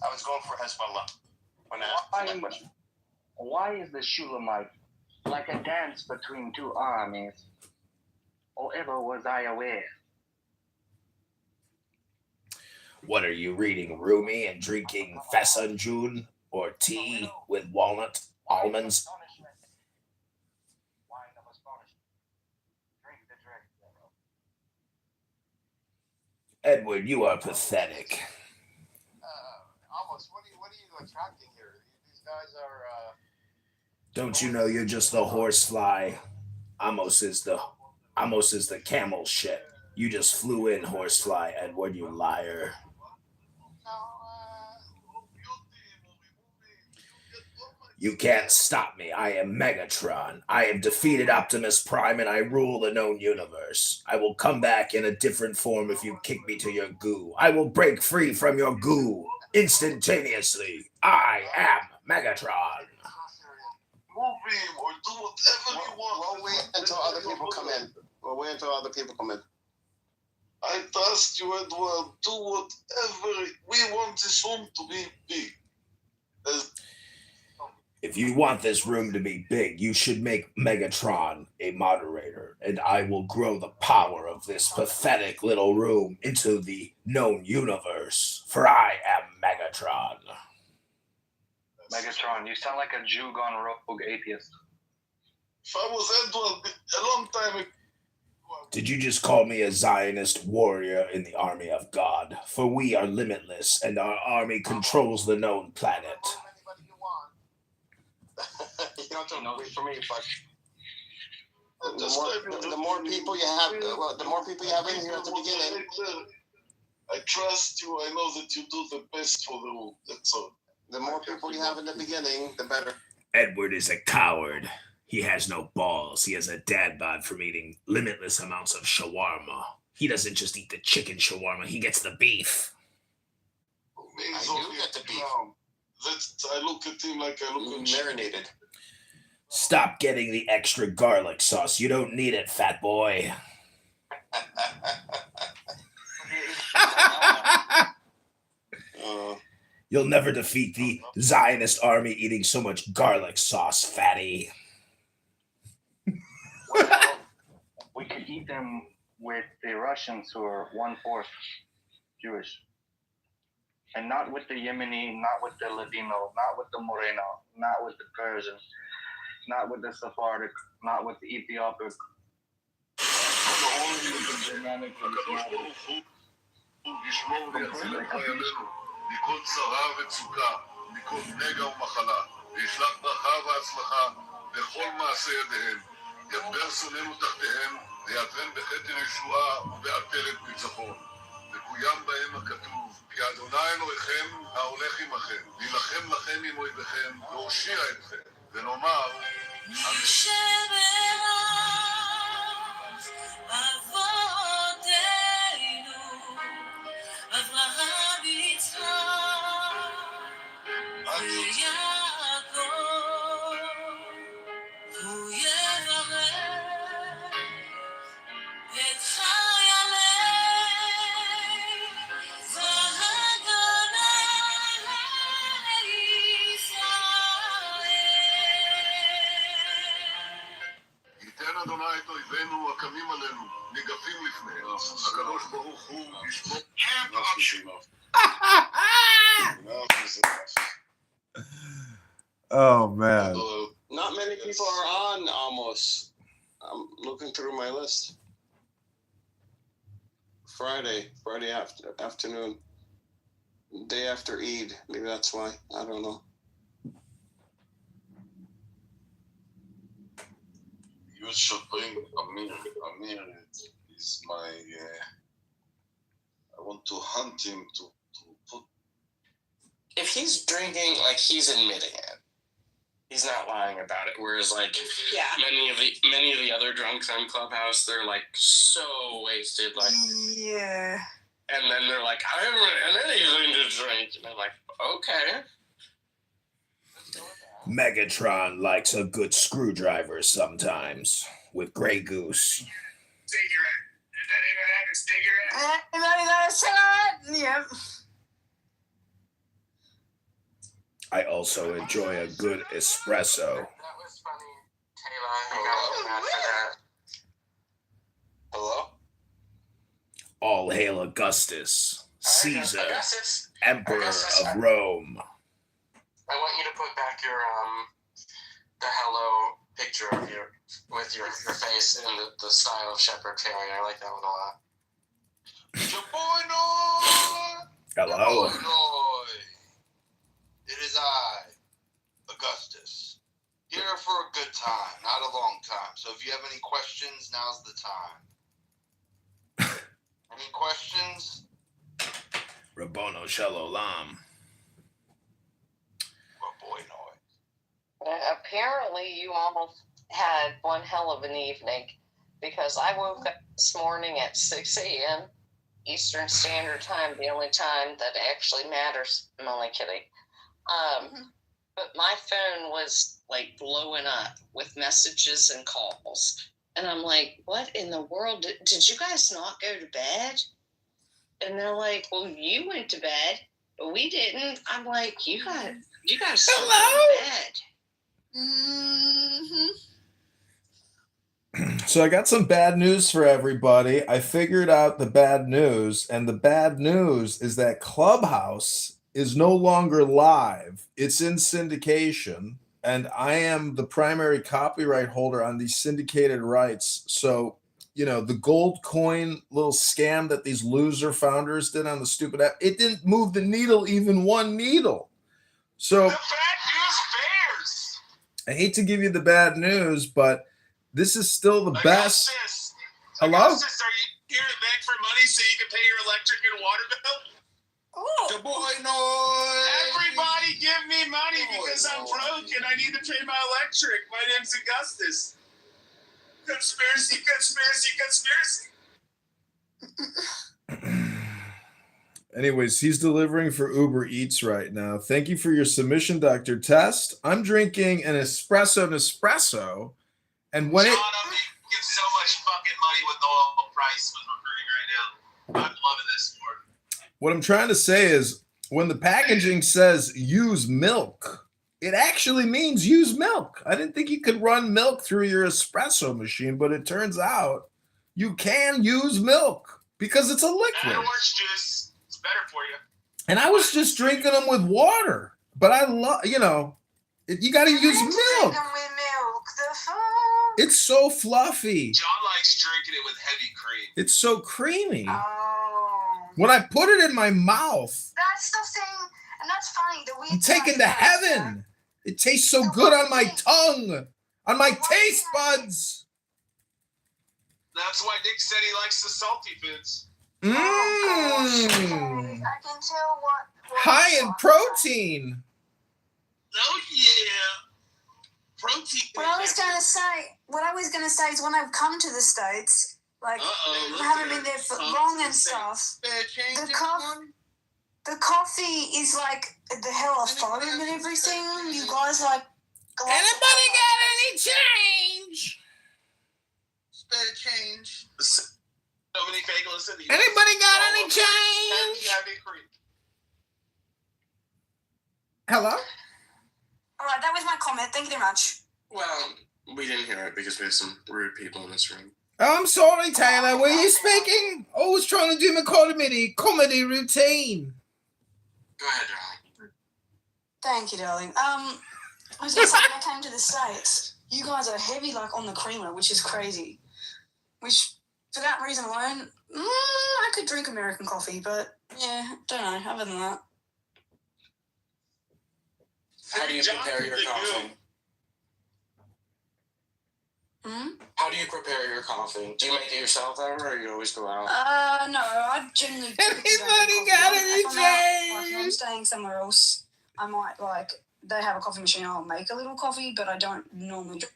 I was going for Hezbollah. Why is the Shulamite like a dance between two armies? Or ever was I aware? What are you reading, Rumi, and drinking Fasanjun or tea with walnut almonds? Edward, you are pathetic. Almost. What are you attracting here? These guys are. Don't you know you're just the horsefly? Amos is the camel shit. You just flew in, horsefly, Edward, you liar. You can't stop me. I am Megatron. I have defeated Optimus Prime and I rule the known universe. I will come back in a different form if you kick me to your goo. I will break free from your goo instantaneously. I am Megatron. Move him or do whatever you want. We'll wait until other people come in. I trust you, Edward. Do whatever. We want this room to be big. If you want this room to be big, you should make Megatron a moderator, and I will grow the power of this pathetic little room into the known universe, for I am Megatron. Megatron, you sound like a Jew gone rogue atheist. If I was Edward a long time ago. Did you just call me a Zionist warrior in the army of God? For we are limitless, and our army controls the known planet. You don't have to wait for me, but the more people you have, the more people you have in here at the beginning. I trust you. I know that you do the best for the room. That's all. The more people you have in the beginning, the better. Edward is a coward. He has no balls. He has a dad bod from eating limitless amounts of shawarma. He doesn't just eat the chicken shawarma. He gets the beef. I do get the beef. I look at him like I look at marinated. Stop getting the extra garlic sauce. You don't need it, fat boy. You'll never defeat the Zionist army eating so much garlic sauce, fatty. Well, we could eat them with the Russians who are 1/4 Jewish. And not with the Yemeni, not with the Ladino, not with the Moreno, not with the Persian, not with the Sephardic, not with the Ethiopic. Only with the Germanic and Slavic. ישמור ויציל את חיילינו מכל צרה וצוקה, מכל נגע ומחלה, וישלח ברכה והצלחה בכל מעשה ידיהם. ידבר שונאינו תחתיהם, ויעטרם בכתר ישועה ובעטרת ניצחון. יקוים בהם הכתוב, כי אדוני אלוהיכם ההולך עמכם, להילחם לכם עם אויביכם, להושיע אתכם, ונאמר, אברהם יצחק ויעקב הוא יברך את חיילי והגנה לישראל. ייתן אדוני את אויבינו הקמים עלינו, ניגפים לפניהם. הקדוש ברוך הוא ישמור. Oh man. Not many people are on almost. I'm looking through my list. Friday afternoon. Day after Eid. Maybe that's why. I don't know. You should bring Amir. Amir is my... I want to hunt him to put... If he's drinking, like, he's admitting it. He's not lying about it. Whereas, like, many of the other drunks on Clubhouse, they're like so wasted, like, Yeah. and then they're like, I haven't had anything to drink, and I'm like, okay. Megatron likes a good screwdriver sometimes with Grey Goose. Cigarette. Did anyone have a cigarette? Anybody got a cigarette? Yep. I also enjoy a good espresso. That was funny, Taylor. I got mad for that. Hello? All hail Augustus, Caesar, Augustus, Emperor of Rome. I want you to put back your the hello picture of your with your face in the style of Shepherd Failure. I like that one a lot. Hello. It is I, Augustus, here for a good time, not a long time. So if you have any questions, now's the time. Any questions? Rabbono Shalom. Apparently, you almost had one hell of an evening because I woke up this morning at 6 a.m. Eastern Standard Time, the only time that actually matters. I'm only kidding. But my phone was like blowing up with messages and calls. And I'm like, what in the world? Did you guys not go to bed? And they're like, well, you went to bed, but we didn't. I'm like, you guys Hello? went to bed. So I got some bad news for everybody. I figured out the bad news, and the bad news is that Clubhouse is no longer live. It's in syndication, and I am the primary copyright holder on these syndicated rights. So, you know, the gold coin little scam that these loser founders did on the stupid app, it didn't move the needle even one needle. So The bad news bears. I hate to give you the bad news, but this is still the best. Hello? Augustus, are you here to beg for money so you can pay your electric and water bill? The boy noise. Everybody give me money because I'm broke and I need to pay my electric. My name's Augustus. Conspiracy, conspiracy, conspiracy. Anyways, he's delivering for Uber Eats right now. Thank you for your submission, Dr. Test. I'm drinking an espresso. And when John, I'm making so much fucking money with the oil price with recruiting right now. I'm loving this sport. what I'm trying to say is when the packaging says use milk, it actually means use milk. I didn't think you could run milk through your espresso machine, but it turns out you can use milk because it's a And liquid. orange juice. It's better for you. And I was just drinking them with water, but I love, you got to use milk. It's so fluffy. John likes drinking it with heavy cream. It's so creamy. Oh. When I put it in my mouth, That's the thing, and that's funny. The weed I'm taken to heaven. It tastes so good on my tongue, on my taste buds. That's why Nick said he likes the salty foods. Mmm. I can tell what High in protein. Oh yeah. Protein. What I was gonna say is when I've come to the States, like I haven't been there for long and stuff. The coffee is like the hell of foam and everything. You guys like. Anybody got any change? Spare change. Dominique Bagel said he Anybody got any change? Hello? All right, that was my comment. Thank you very much. Well, we didn't hear it because we have some rude people in this room. Oh, I'm sorry, Taylor. Were you speaking? I was trying to do my comedy routine. Go ahead, darling. Thank you, darling. I was gonna say when I came to the States, you guys are heavy like on the creamer, which is crazy. Which for that reason alone, I could drink American coffee, but yeah, don't know. Other than that. How do you prepare your coffee? How do you prepare your coffee? Do you make it yourself ever, or you always go out? No, I generally. Anybody got any change? If I'm staying somewhere else, I might they have a coffee machine. I'll make a little coffee, but I don't normally drink.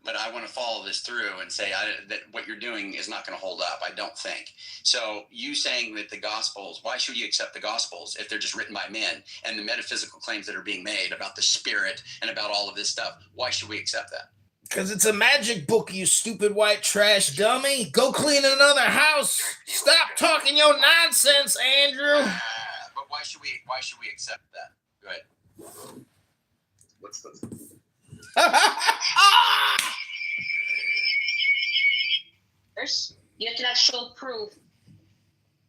But I want to follow this through and say that what you're doing is not going to hold up. I don't think. So you saying that the Gospels, why should you accept the Gospels if they're just written by men, and the metaphysical claims that are being made about the spirit and about all of this stuff, why should we accept that? Because it's a magic book, you stupid white trash dummy. Go clean another house. Stop talking your nonsense, Andrew. But why should we accept that? Go ahead. What's the... First, you have to not show proof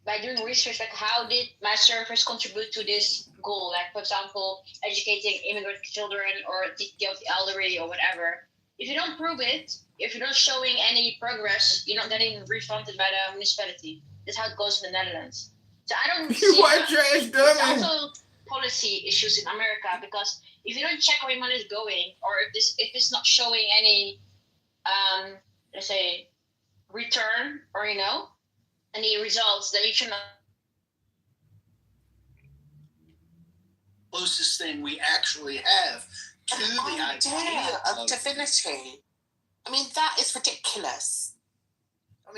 by doing research, like how did my service contribute to this goal? Like, for example, educating immigrant children or taking care of the elderly or whatever. If you don't prove it, if you're not showing any progress, you're not getting refunded by the municipality. That's how it goes in the Netherlands. So I don't see white trash dummy. There's also policy issues in America, because if you don't check where your money is going, or if it's not showing any, let's say, return or any results, then you should not. Closest thing we actually have to the idea of divinity. I mean, that is ridiculous.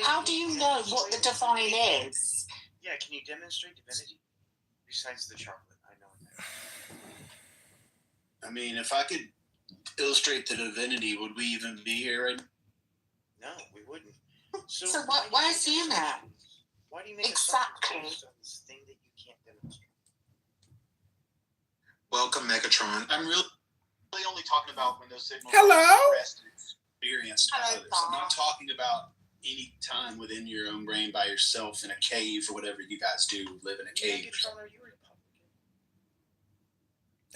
How do you know what the divine is? Yeah, can you demonstrate divinity besides the chocolate? I know that. I mean, if I could illustrate the divinity, would we even be here? No, we wouldn't. So why is he in there? Why do you make exactly this thing that you can't demonstrate? Welcome, Megatron. I'm really only talking about when those signals are experienced by others. I'm not talking about any time within your own brain by yourself in a cave or whatever you guys do, live in a cave. Megatron, are you Republican?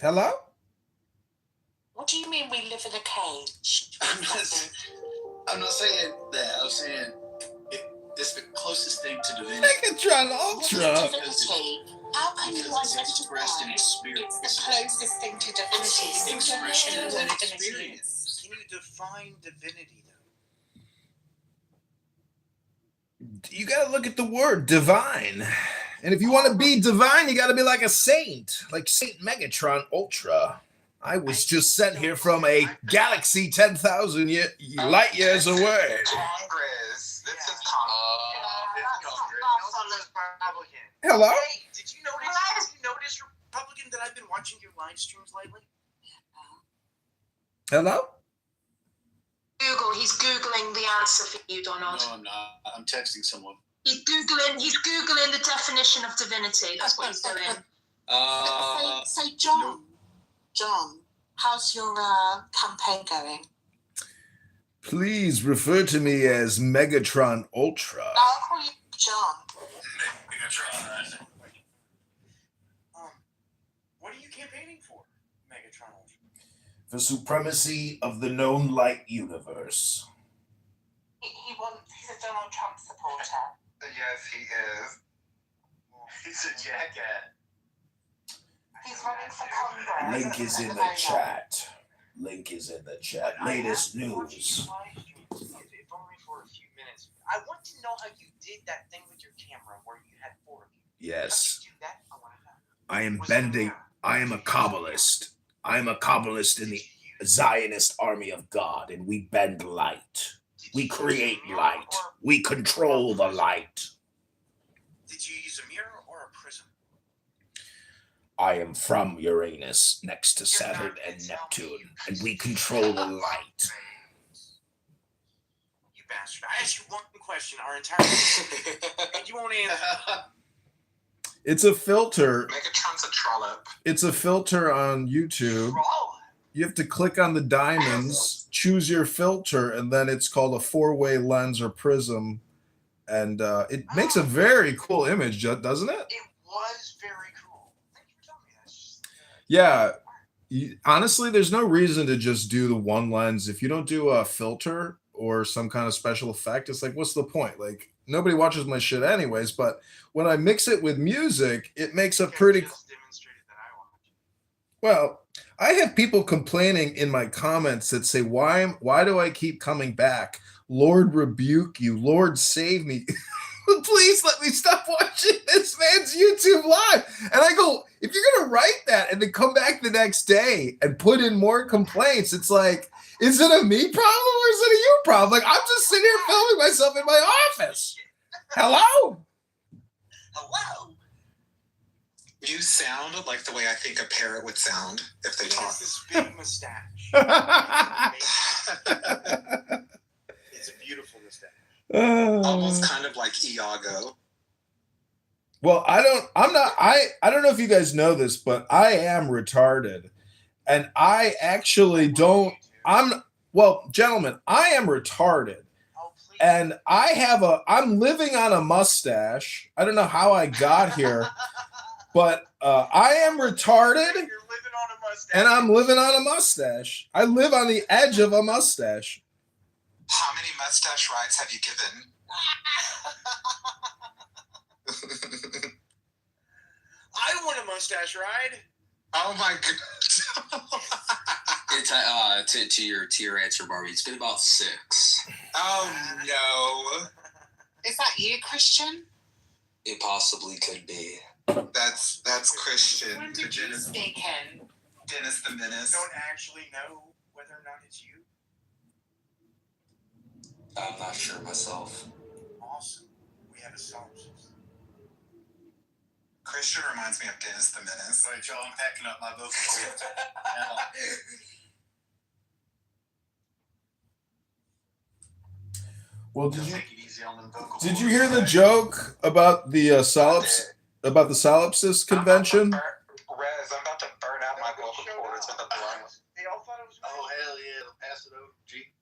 Hello? What do you mean we live in a cage? I'm not saying that. I'm saying it's the closest thing to divinity. Megatron Ultra. How can you expressed in spirit? It's the closest thing to divinity. Expression and experience. Can you define divinity, though? You got to look at the word divine. And if you want to be divine, you got to be like a saint, like Saint Megatron Ultra. I was just sent here from a galaxy 10,000 light years away. Congress. This is Republican. Hello? Hey, did you notice, Republican, that I've been watching your live streams lately? Hello? Google. He's Googling the answer for you, Donald. No, I'm not. I'm texting someone. He's Googling the definition of divinity. That's what he's doing. Say, John, how's your campaign going? Please refer to me as Megatron Ultra. I'll call you John. Megatron. What are you campaigning for, Megatron Ultra? The supremacy of the known light universe. He's a Donald Trump supporter. Yes, he is. He's a jackass. He's running for Congress. Link is in the chat. Latest news. Yes. I am bending. I am a Kabbalist. I am a Kabbalist in the Zionist army of God, and we bend light. We create light. We control the light. Did you use a mirror or a prism? I am from Uranus, next to Saturn and Neptune, and we control the light. You bastard. I asked you one question our entire and you won't answer. It's a filter. Megatron's a trollop. It's a filter on YouTube. You have to click on the diamonds, choose your filter, and then it's called a 4-way lens or prism. And it makes a very cool image, doesn't it? It was very cool. Thank you for telling me that. Yeah. Honestly, there's no reason to just do the one lens. If you don't do a filter or some kind of special effect, it's like, what's the point? Like, nobody watches my shit anyways. But when I mix it with music, it makes a pretty... Well, I have people complaining in my comments that say, why do I keep coming back? Lord rebuke you. Lord save me. Please let me stop watching this man's YouTube live. And I go, if you're going to write that and then come back the next day and put in more complaints, it's like, is it a me problem or is it a you problem? Like, I'm just sitting here filming myself in my office. Hello? Hello? You sound like the way I think a parrot would sound if they talk. This big mustache. It's a beautiful mustache. Almost kind of like Iago. Well, I don't know if you guys know this, but I am retarded. And I actually don't, gentlemen, I am retarded. And I'm living on a mustache. I don't know how I got here, but I am retarded. You're living on a mustache. And I'm living on a mustache. I live on the edge of a mustache. How many mustache rides have you given? I want a mustache ride. Oh my god. To your answer, Barbie, it's been about 6. Oh no. Is that you, Christian? It possibly could be. That's Christian. When did you sneak in? Dennis the Menace. You don't actually know whether or not it's you. I'm not sure myself. Awesome. We have a synopsis. Christian reminds me of Dennis the Menace. All right, y'all, I'm packing up my vocal cords. Well, did you hear the joke about the solipsist convention? Rez, I'm about to burn out my vocal cords with a blunt. They all thought it was me. Oh, hell yeah. Pass it over, G.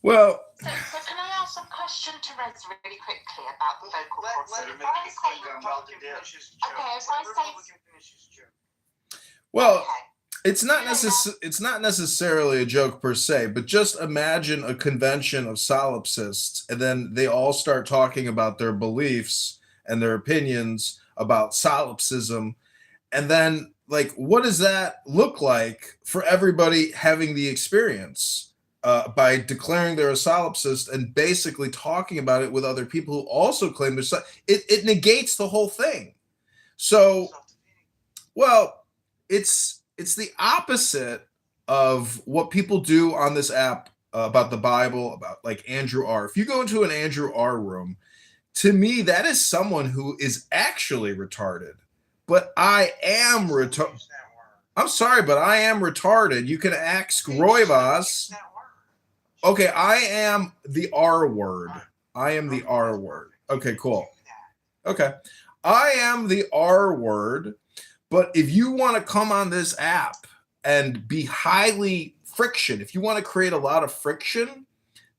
Well, So can I ask a question to Rez really quickly about the vocal cords? Let So him if I make say, it about to finish his joke. okay, if I say, well, okay. it's not necessarily a joke per se, but just imagine a convention of solipsists, and then they all start talking about their beliefs and their opinions about solipsism, and then like, what does that look like for everybody having the experience? By declaring they're a solipsist and basically talking about it with other people who also claim they're it negates the whole thing. So, well, it's the opposite of what people do on this app about the Bible, about like Andrew R. If you go into an Andrew R. room, to me, that is someone who is actually retarded. But I am retarded. I'm sorry, but I am retarded. You can ask Roivas. Okay, I am the R word. I am the R word. Okay, cool. Okay. I am the R word, but if you want to come on this app and be highly friction, if you want to create a lot of friction,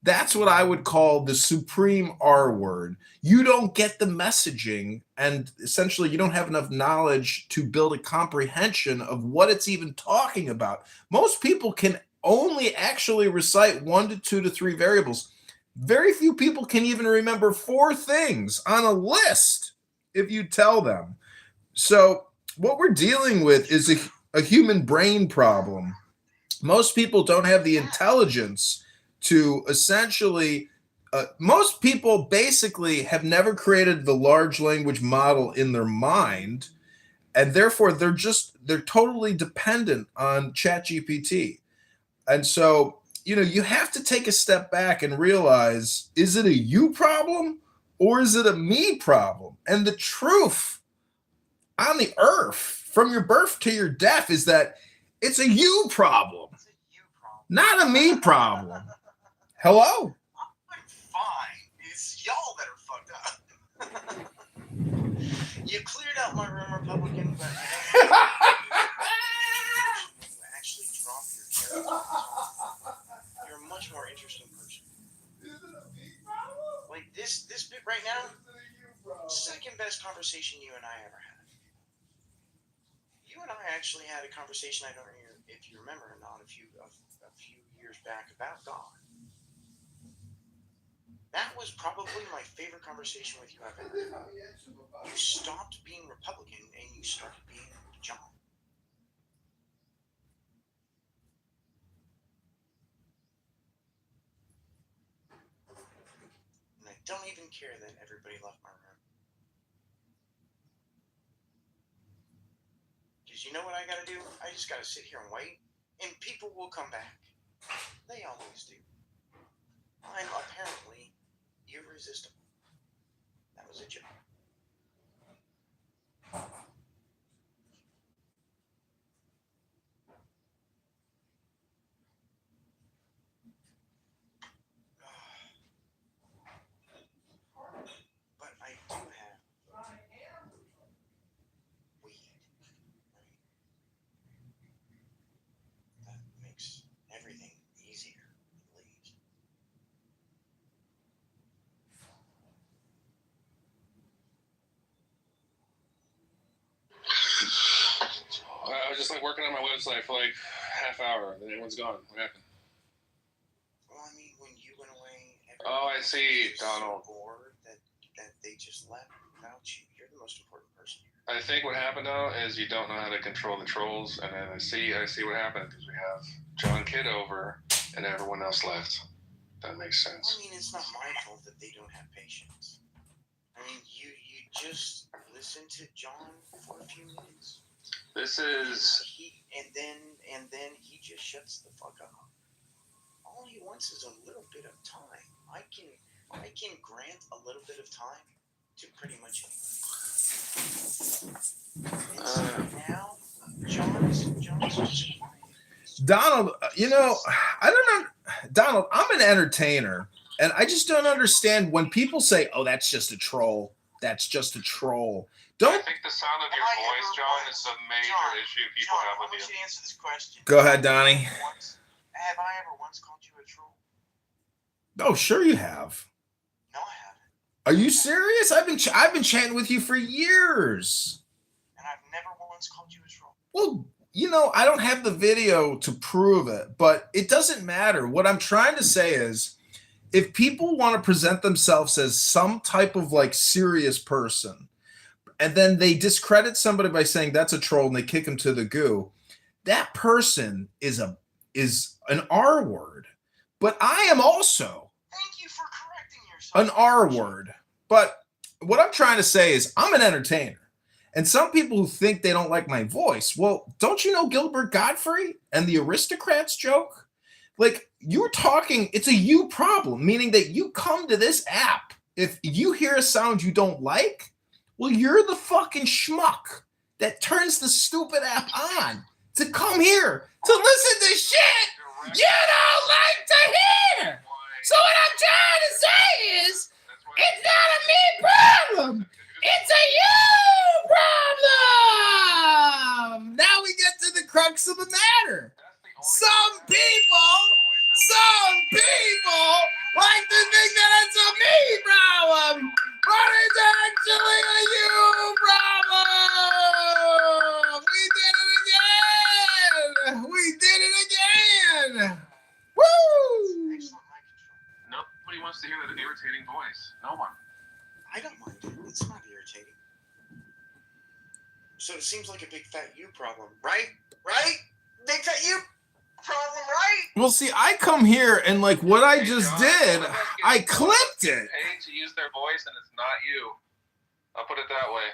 that's what I would call the supreme R word. You don't get the messaging, and essentially you don't have enough knowledge to build a comprehension of what it's even talking about. Most people can only actually recite 1 to 2 to 3 variables. Very few people can even remember 4 things on a list if you tell them. So what we're dealing with is a human brain problem. Most people don't have the intelligence to essentially most people basically have never created the large language model in their mind, and therefore they're totally dependent on ChatGPT. And so, you have to take a step back and realize, is it a you problem or is it a me problem? And the truth on the earth from your birth to your death is that it's a you problem, not a me problem. Hello? I'm fine. It's y'all that are fucked up. You cleared out my room, Republican, but you actually drop your character. You're a much more interesting person. Like this bit right now, second best conversation you and I ever had. You and I actually had a conversation, I don't know if you remember or not, a few years back about God. That was probably my favorite conversation with you I've ever had. You stopped being Republican and you started being John. And I don't even care that everybody left my room. Because you know what I gotta do? I just gotta sit here and wait, and people will come back. They always do. I'm apparently irresistible. That was a joke. But I do have weed. That makes everything easier, at least. I was just like working on my website for like half hour, and everyone's gone. What happened? Well, I mean, when you went away, Oh, I see, Donald. So bored that they just left without you. You're the most important person here. I think what happened though is you don't know how to control the trolls, and then I see what happened because we have John Kitover and everyone else left. That makes sense. I mean, it's not my fault that they don't have patience. I mean, you just listen to John for a few minutes. This is And then he just shuts the fuck up. All he wants is a little bit of time. I can grant a little bit of time to pretty much anyone. And so now, John's Donald, I don't know. Donald, I'm an entertainer, and I just don't understand when people say, "Oh, that's just a troll. That's just a troll." I think the sound of your voice, John, is a major issue people have with I want you to answer this question. Go ahead, Donnie. Have I ever once called you a troll? Oh, sure you have. No, I haven't. Are you serious? I've been chatting with you for years. And I've never once called you a troll. Well, I don't have the video to prove it, but it doesn't matter. What I'm trying to say is, if people want to present themselves as some type of like serious person, and then they discredit somebody by saying that's a troll and they kick him to the goo, that person is an R word. But I am also Thank you for correcting yourself. an R word. But what I'm trying to say is I'm an entertainer. And some people who think they don't like my voice, well, don't you know Gilbert Gottfried and the aristocrats joke? Like, you're talking, it's a you problem, meaning that you come to this app. If you hear a sound you don't like, well, you're the fucking schmuck that turns the stupid app on to come here to listen to shit you don't like to hear. So what I'm trying to say is, it's not a me problem. It's a you problem. Now we get to the crux of the matter. Some people like to think that it's a me problem, but it's actually a you problem. We did it again. Woo! Nobody wants to hear that irritating voice. No one. I don't mind it. It's not irritating. So it seems like a big fat you problem, right? Right? Big fat you problem, right? Well, see, I come here and like what I just did, I clipped it. Paid to use their voice, and it's not you. I'll put it that way.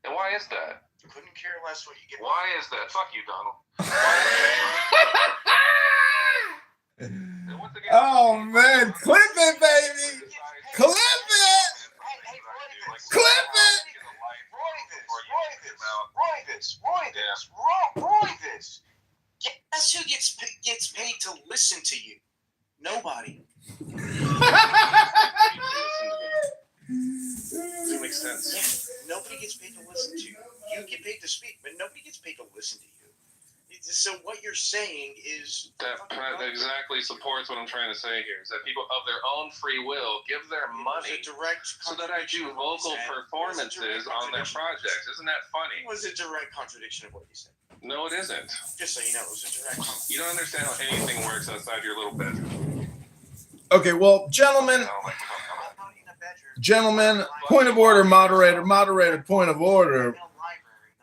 And why is that? Couldn't care less what you get. Why is that? Fuck you, Donald. Oh man, clip it, baby. Clip it. Clip it. Roy this. Guess who gets paid to listen to you? Nobody. Doesn't make sense. Yeah, nobody gets paid to listen to you. You get paid to speak, but nobody gets paid to listen to you. So what you're saying is that exactly supports what I'm trying to say here. Is that people of their own free will give their money so that I do vocal performances on their projects. Isn't that funny? It was a direct contradiction of what you said. No, it isn't. Just so you know, it was a direct contradiction. You don't understand how anything works outside your little bedroom. Okay, well, gentlemen, point of order, moderator, point of order.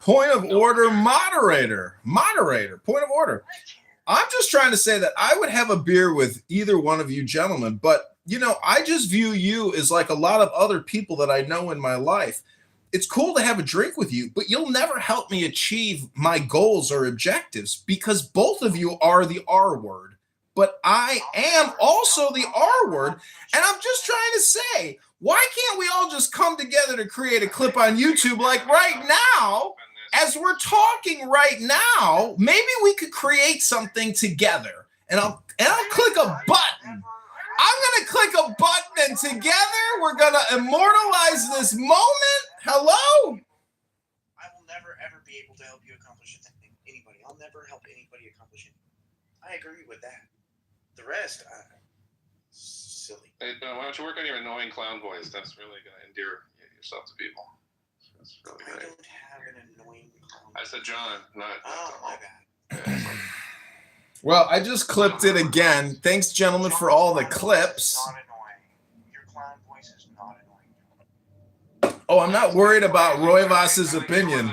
Point of order, moderator, point of order. I'm just trying to say that I would have a beer with either one of you gentlemen, but, you know, I just view you as like a lot of other people that I know in my life. It's cool to have a drink with you, but you'll never help me achieve my goals or objectives because both of you are the R word, but I am also the R word, and I'm just trying to say, why can't we all just come together to create a clip on YouTube like right now? As we're talking right now, maybe we could create something together. And I'll click a button. I'm gonna click a button, and together we're gonna immortalize this moment. Hello? I will never ever be able to help you accomplish anybody. I'll never help anybody accomplish anything. I agree with that. The rest, silly. Hey, why don't you work on your annoying clown voice? That's really gonna endear yourself to people. That's really great. I don't have an annoying clown. I said John, not. Oh, my bad. Well, I just clipped it again. Thanks, gentlemen, for all the clips. Not annoying. Your clown voice is not annoying. Oh, I'm not worried about Roy Voss's opinion.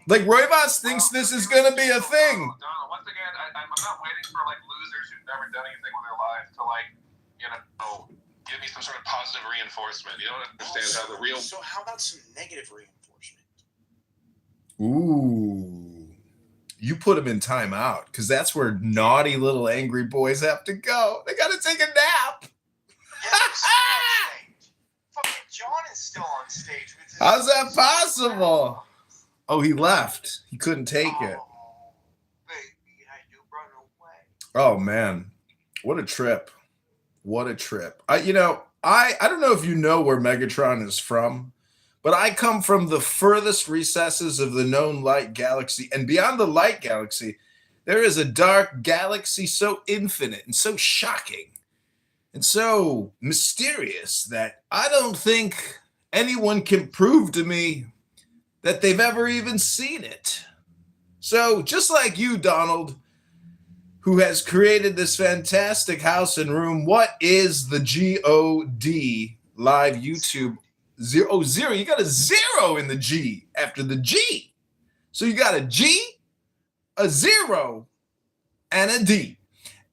Like, Roy Voss thinks this is going to be a thing. Donald, once again, I'm not waiting for, like, losers who've never done anything with their lives to, like, you know, give me some sort of positive reinforcement. You don't understand how the real... So how about some negative reinforcement? Ooh. You put him in timeout, because that's where naughty little angry boys have to go. They got to take a nap. Fucking John is still on stage. With his How's that possible? Oh, he left. He couldn't take it. Baby, I do run away. Oh, man. What a trip. What a trip. I don't know if you know where Megatron is from, but I come from the furthest recesses of the known light galaxy. And beyond the light galaxy, there is a dark galaxy so infinite and so shocking and so mysterious that I don't think anyone can prove to me that they've ever even seen it. So just like you, Donald, who has created this fantastic house and room, what is the GOD live YouTube? Zero. You got a 0 in the G after the G. So you got a G, a 0, and a D.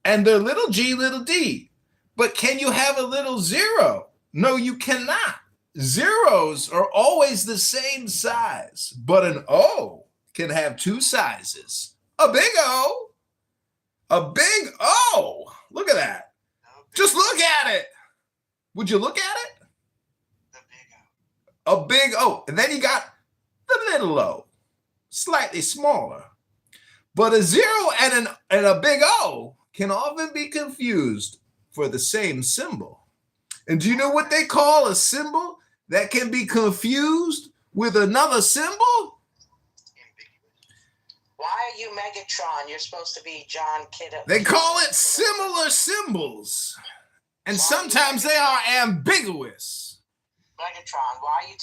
And they're little g, little d. But can you have a little 0? No, you cannot. Zeros are always the same size, but an O can have 2 sizes. A big O. A big O. Look at that. Just look at it. Would you look at it? A big O. And then you got the little O. Slightly smaller. But a 0 and a big O can often be confused for the same symbol. And do you know what they call a symbol that can be confused with another symbol? Why are you Megatron? You're supposed to be John Kitover. They call it similar symbols. And sometimes they are ambiguous. Megatron, why are you...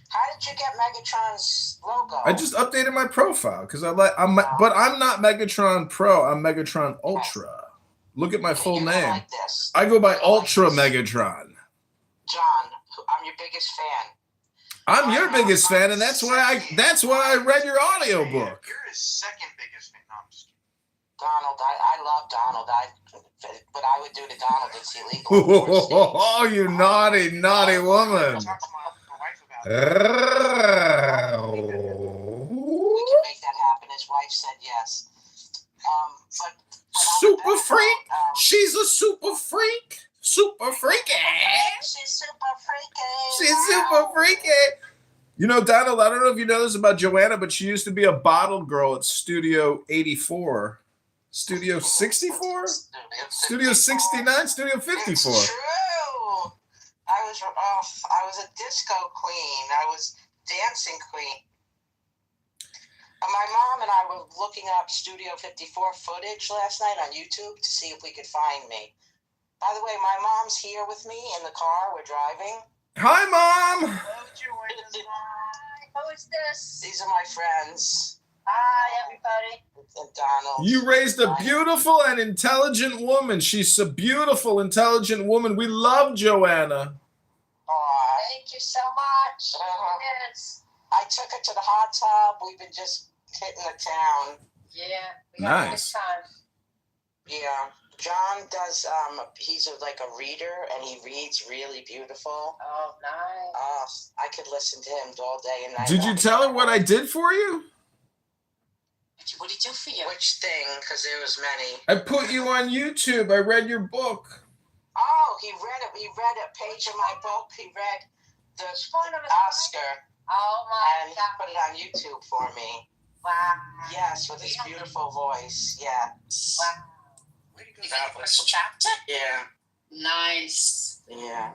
How did you get Megatron's logo? I just updated my profile because but I'm not Megatron Pro. I'm Megatron Ultra. Look at my full name. Like this. I go by Ultra Megatron. John, I'm your biggest fan. I'm your biggest fan, and that's why I read your audiobook. You're his second biggest fan. No, Donald. I love Donald. What I would do to Donald is illegal. Oh, you naughty, naughty woman. We can make that happen. His wife said yes. But super freak? She's a super freak? Super freaky. She's super freaky. She's super freaky. You know, Donald, I don't know if you know this about Joanna, but she used to be a bottle girl at Studio 84. Studio 64? Studio 69? Studio 54. It's true. I was a disco queen. I was dancing queen. My mom and I were looking up Studio 54 footage last night on YouTube to see if we could find me. By the way, my mom's here with me in the car. We're driving. Hi, Mom. Who is this? These are my friends. Hi, everybody. And Donald. You raised a beautiful and intelligent woman. She's a beautiful, intelligent woman. We love Joanna. Thank you so much. Yes. I took her to the hot tub. We've been just hitting the town. Yeah. We had a good Nice. time. Yeah. John does, he's like a reader, and he reads really beautiful. Oh, nice. I could listen to him all day and night. Did you tell her what I did for you? What did he do for you? Which thing? Because there was many. I put you on YouTube. I read your book. Oh, he read it. He read a page of my book. He read the Oscar. Oh, my And God. he put it on YouTube for me. Wow. Yes, with his beautiful voice. Yeah. Wow. You got the first chapter? Yeah. Nice. Yeah.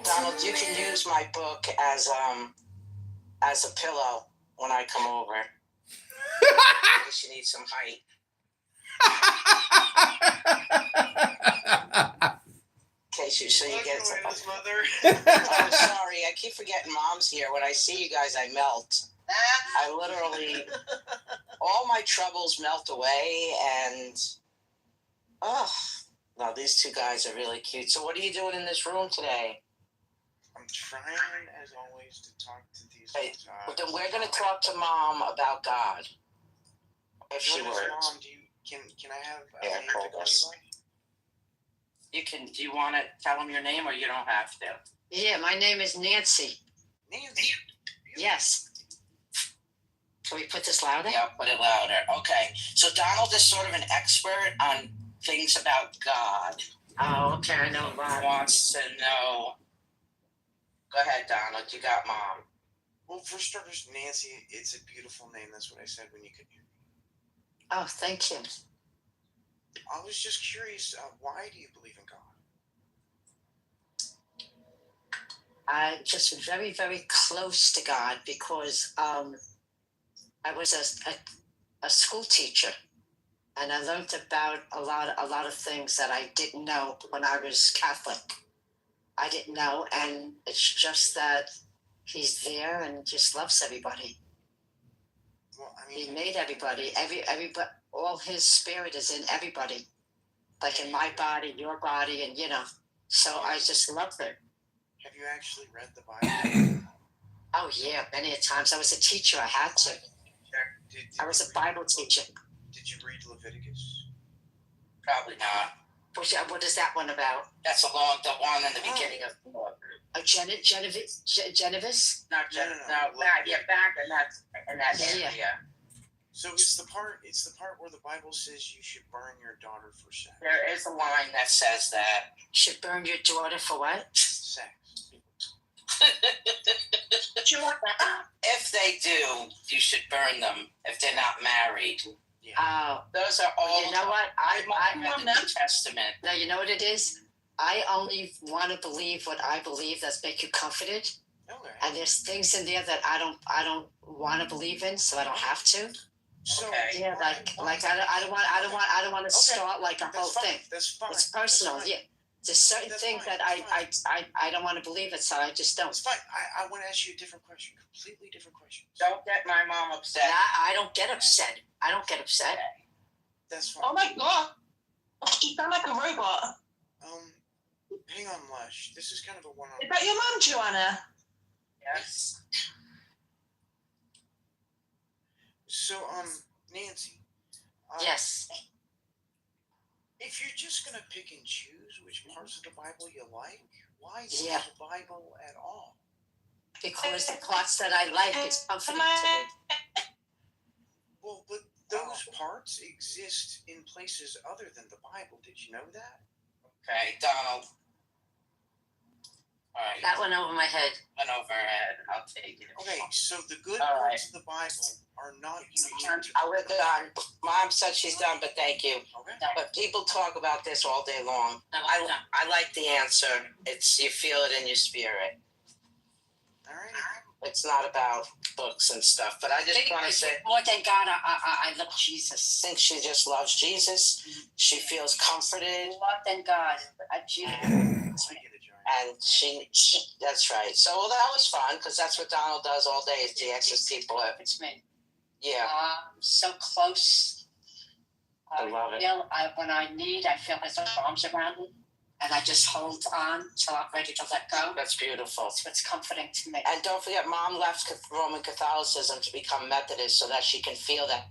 Donald, you can use my book as a pillow when I come over. In case you need some height. In case so you get some. I'm sorry, I keep forgetting Mom's here. When I see you guys, I melt. I literally, all my troubles melt away, and no, these two guys are really cute. So what are you doing in this room today? I'm trying, as always, to talk to these guys. Well, then we're going to talk to Mom about God. If she Mom, works. can I have a Yeah, name to call you by? You can. Do you want to tell them your name, or you don't have to? Yeah, my name is Nancy. Nancy. Yes. Can we put this louder? Yeah, put it louder. Okay. So Donald is sort of an expert on things about God. Oh, okay. I know He about wants to know. Go ahead, Donald. You got Mom. Well, for starters, Nancy, it's a beautiful name. That's what I said when you could hear me. Oh, thank you. I was just curious, why do you believe in God? I'm just very, very close to God because I was a school teacher, and I learned about a lot of things that I didn't know when I was Catholic. I didn't know, and it's just that He's there and just loves everybody. Well, I mean, He made everybody. Everybody. All His spirit is in everybody, like in my body, your body, and So I just love it. Have you actually read the Bible? Oh yeah, many a times. I was a teacher. I had to. I was a Bible teacher. Did you read Leviticus? Probably not. What is that one about? That's the one in the beginning of the book. Genevieve? Not back in that area. So it's the part where the Bible says you should burn your daughter for sex. There is a line that says that. Should burn your daughter for what? Sex. If they do, you should burn them if they're not married. Yeah. Oh, those are all. You know what? I read the New Testament. Now you know what it is. I only want to believe what I believe that make you comforted. Okay. And there's things in there that I don't want to believe in, so I don't have to. So, yeah, like I don't want to start like a whole thing. That's fine. It's personal. Yeah. There's certain things that I don't want to believe it, so I just don't. It's fine. I want to ask you a different question, completely different question. Don't get my mom upset. I don't get upset. I don't get upset. That's fine. Oh my God. You sound like a robot. Hang on, Lush. This is kind of a one-on-one. Is that your mum, Joanna? Yes. So, Nancy, Yes. If you're just gonna pick and choose which parts of the Bible you like, why use Yeah. the Bible at all? Because the parts that I like is comforting to me. Well, but those parts exist in places other than the Bible. Did you know that? Okay, Donald. All right. That went over my head. Went over her head. I'll take it. Okay, so the good All parts of the Bible are not unique to We're done. Mom said she's done, but thank you. Okay. But people talk about this all day long. I like the answer. It's you feel it in your spirit. All right. It's not about books and stuff. But I just want to say, more than God, I love Jesus. I think she just loves Jesus. She feels comforted. More than God, Jesus. And she that's right. So well, that was fun because that's what Donald does all day is he answers people. It's me. Yeah. So close. I love it. When I need, I feel his arms around me, and I just hold on till I'm ready to let go. That's beautiful. So it's comforting to me. And don't forget, Mom left Roman Catholicism to become Methodist so that she can feel that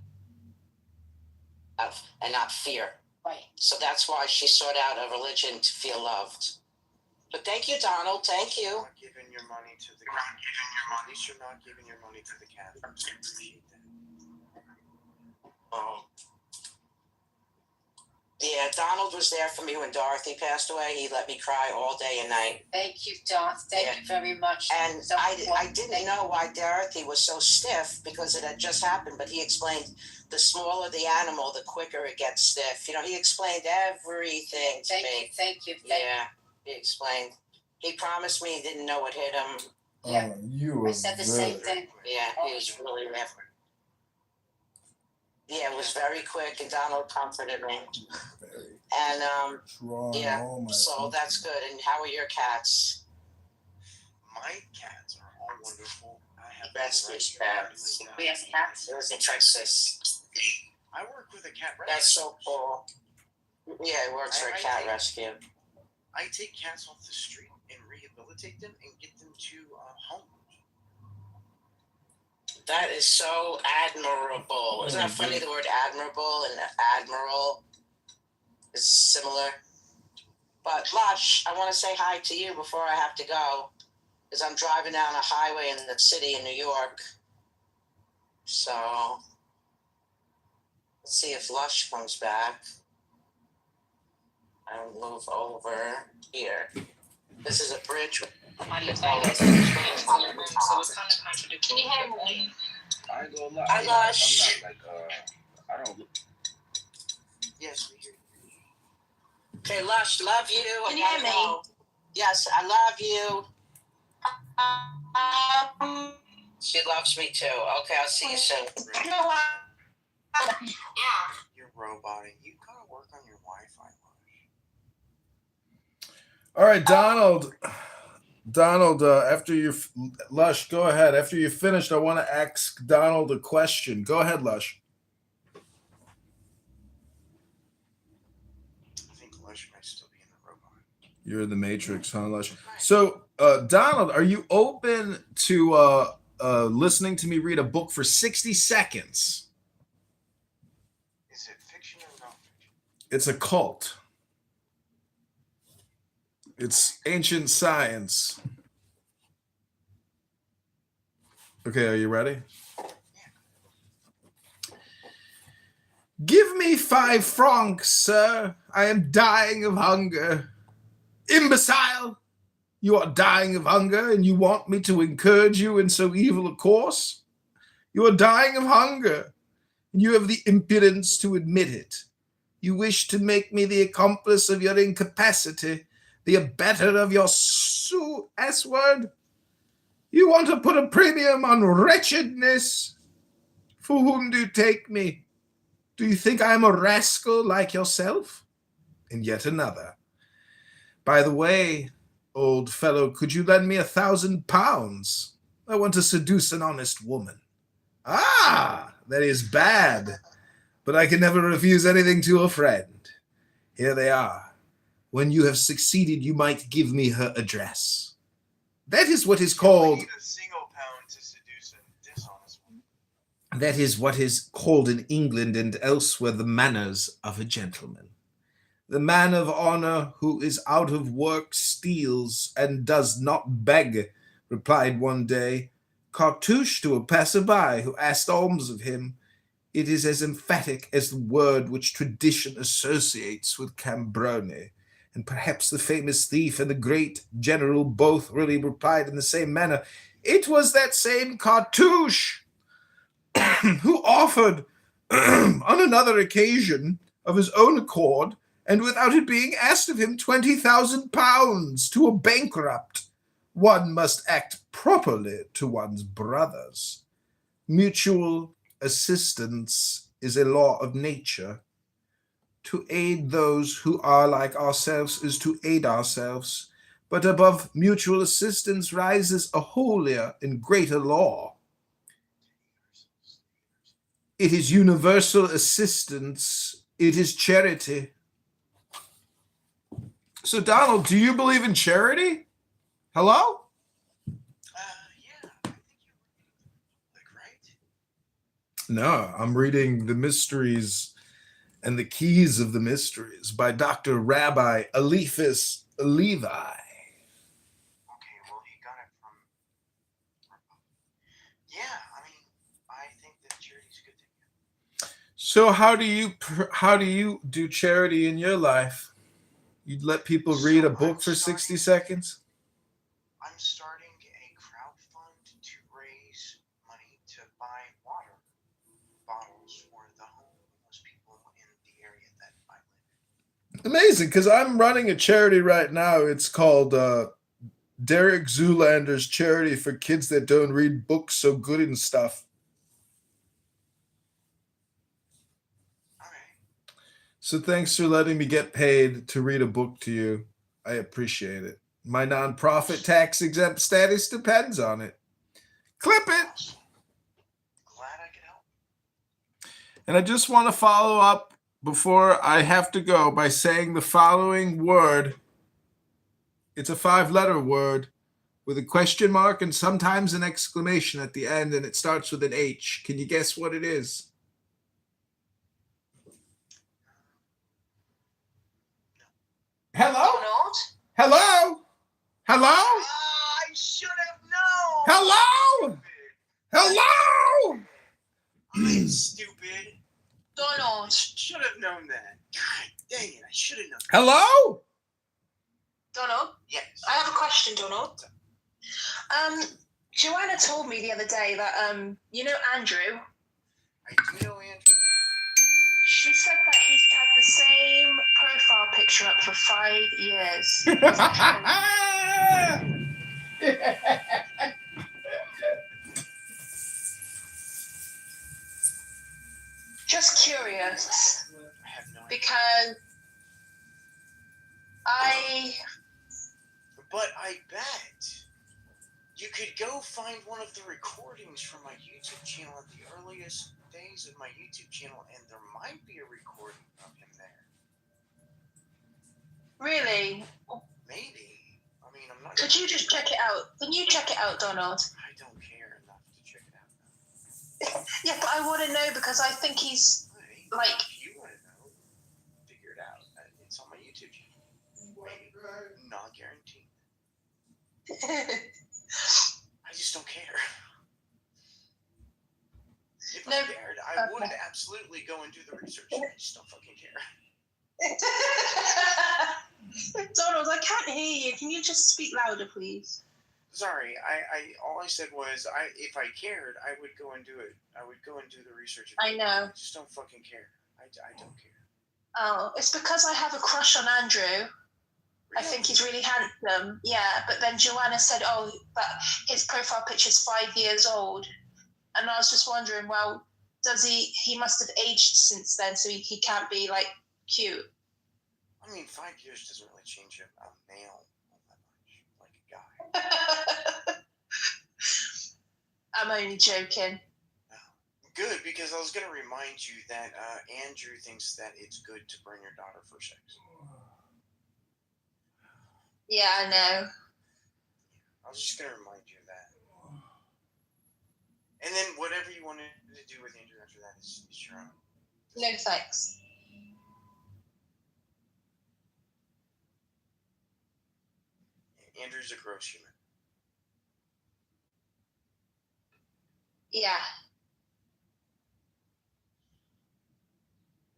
and not fear. Right. So that's why she sought out a religion to feel loved. But thank you, Donald. Thank you. Not giving your money to the At least you're not giving your money to the Catholics. I appreciate that. Yeah, Donald was there for me when Dorothy passed away. He let me cry all day and night. Thank you, Don. Thank you very much. And So I didn't know why Dorothy was so stiff because it had just happened, but he explained the smaller the animal, the quicker it gets stiff. You know, he explained everything to me. Thank you. He explained. He promised me he didn't know what hit him. Yeah. You I said the same thing. Yeah, he was really rough. Yeah, it was very quick, and Donald comforted me. And yeah, so that's good. And how are your cats? My cats are all wonderful. I have Rescue cats. We have cats. It was in Texas. I work with a cat rescue. That's so cool. Yeah, it works for a cat rescue. I take cats off the street and rehabilitate them and get them to homes. That is so admirable. Isn't that funny? The word admirable and admiral is similar. But Lush, I want to say hi to you before I have to go, because I'm driving down a highway in the city in New York. So let's see if Lush comes back. I'll move over here. This is a bridge. So it's kind of contradictory. Can you hear me? I ain't gonna lie. Hi, Lush. I'm not like, I don't. Yes, we hear you. Okay, Lush, love you. Can you hear me? Yes, I love you. She loves me too. Okay, I'll see you soon. You're roboting. You gotta work on your Wi-Fi. All right, Donald. Donald, after you, Lush, go ahead. After you're finished, I want to ask Donald a question. Go ahead, Lush. I think Lush might still be in the robot. You're in the Matrix, huh, Lush? So, Donald, are you open to listening to me read a book for 60 seconds? Is it fiction or non-fiction? It's a cult. It's ancient science. Okay, are you ready? Give me 5 francs, sir. I am dying of hunger. Imbecile! You are dying of hunger, and you want me to encourage you in so evil a course? You are dying of hunger, and you have the impudence to admit it. You wish to make me the accomplice of your incapacity, the abettor of your S-word. You want to put a premium on wretchedness? For whom do you take me? Do you think I am a rascal like yourself? And yet another. By the way, old fellow, could you lend me 1,000 pounds? I want to seduce an honest woman. Ah, that is bad. But I can never refuse anything to a friend. Here they are. When you have succeeded, you might give me her address. That is what is called... You need a single pound to seduce a dishonest woman. That is what is called in England and elsewhere the manners of a gentleman. The man of honor who is out of work steals and does not beg, replied one day Cartouche to a passer-by who asked alms of him. It is as emphatic as the word which tradition associates with Cambrone, and perhaps the famous thief and the great general both really replied in the same manner. It was that same Cartouche who offered on another occasion of his own accord and without it being asked of him £20,000 to a bankrupt. One must act properly to one's brothers. Mutual assistance is a law of nature. To aid those who are like ourselves is to aid ourselves, but above mutual assistance rises a holier and greater law. It is universal assistance. It is charity. So, Donald, do you believe in charity? Hello? Yeah. I think you're right. No, I'm reading The Mysteries and the Keys of the Mysteries by Dr. Rabbi Eliphas Levi. Okay, well, he got it from. Yeah, I mean, I think that charity's a good thing. So how do you do charity in your life? You'd let people read a book for 60 seconds? I'm starting a crowdfund to raise money to buy water bottles for the homeless people in the area that I live in. Amazing, because I'm running a charity right now. It's called Derek Zoolander's Charity for Kids That Don't Read Books So Good and Stuff. So thanks for letting me get paid to read a book to you. I appreciate it. My nonprofit tax exempt status depends on it. Clip it. Glad I could help. And I just want to follow up before I have to go by saying the following word. It's a 5-letter word with a question mark and sometimes an exclamation at the end, and it starts with an H. Can you guess what it is? Hello? Donald? Hello? Hello? I should have known. Hello? Hello? I'm stupid. Donald. Should have known that. God dang it, I should have known. Hello? Donald? Yes. I have a question, Donald. Joanna told me the other day that, you know Andrew? I do know Andrew. She said that he's had the same profile picture up for 5 years. Just curious, I have no idea. because But I bet you could go find one of the recordings from my YouTube channel at the earliest days of my YouTube channel, and there might be a recording of him there. Really? Maybe. I mean, I'm not. Could you just check it out? Can you check it out, Donald? I don't care enough to check it out. Yeah, but I want to know because I think he's like. If you want to know, figure it out. It's on my YouTube channel. Maybe. Not guaranteed. I just don't care. If I cared, I would absolutely go and do the research. I just don't fucking care. Donald, I can't hear you. Can you just speak louder, please? Sorry, I all I said was if I cared, I would go and do it. I would go and do the research. I know. I just don't fucking care. I don't care. Oh, it's because I have a crush on Andrew. Really? I think he's really handsome. Yeah, but then Joanna said, oh, that his profile picture's 5 years old. And I was just wondering, well, does he must have aged since then, so he can't be, like, cute. I mean, 5 years doesn't really change a male all that much, like a guy. I'm only joking. Good, because I was going to remind you that Andrew thinks that it's good to bring your daughter for sex. Yeah, I know. I was just going to remind you of that. And then whatever you wanted to do with Andrew after that is your own. No thanks. Andrew's a gross human. Yeah.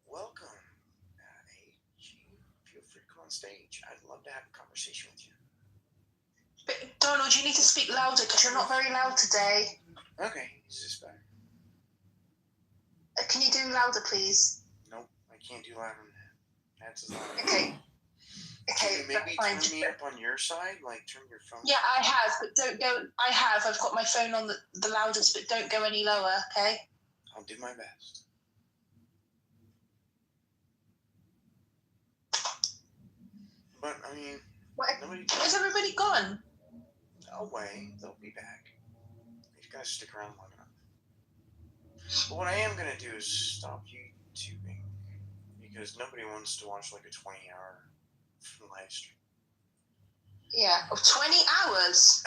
Welcome, AG. Feel free to come on stage. I'd love to have a conversation with you. But Donald, you need to speak louder because you're not very loud today. Okay, is this better? Can you do louder, please? Nope, I can't do louder than that. That's as loud. Okay. Okay, Can you maybe fine. turn me up on your side? Like, turn your phone. Yeah, I have, but don't go. I've got my phone on the loudest, but don't go any lower, okay? I'll do my best. But, I mean, Is everybody gone? No way. They'll be back. You've got to stick around long enough. But what I am going to do is stop YouTubing. Because nobody wants to watch like a 20-hour live stream. Yeah, of 20 hours.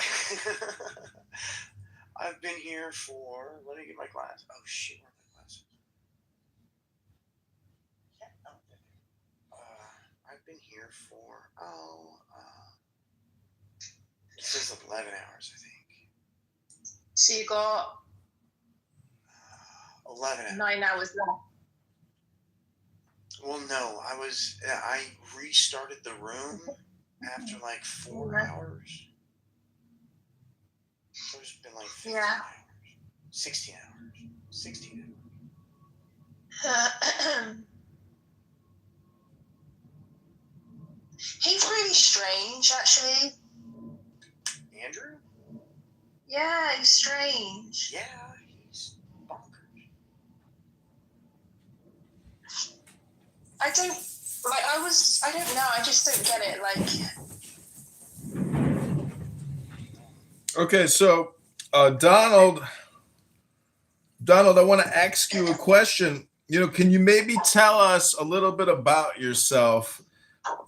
I've been here for. Let me get my glasses. Oh shit, where are my glasses? Yeah, no. I've been here for. It says 11 hours, I think. So you got 11 hours. 9 hours left. Well, no, I restarted the room after like 4 hours. So it's been like 15 hours. 16 hours. 16 hours. He's really strange, actually. Andrew? Yeah, he's strange. Yeah, he's bonkers. I don't know, I just don't get it, like. Okay, so Donald, I want to ask you a question. Can you maybe tell us a little bit about yourself,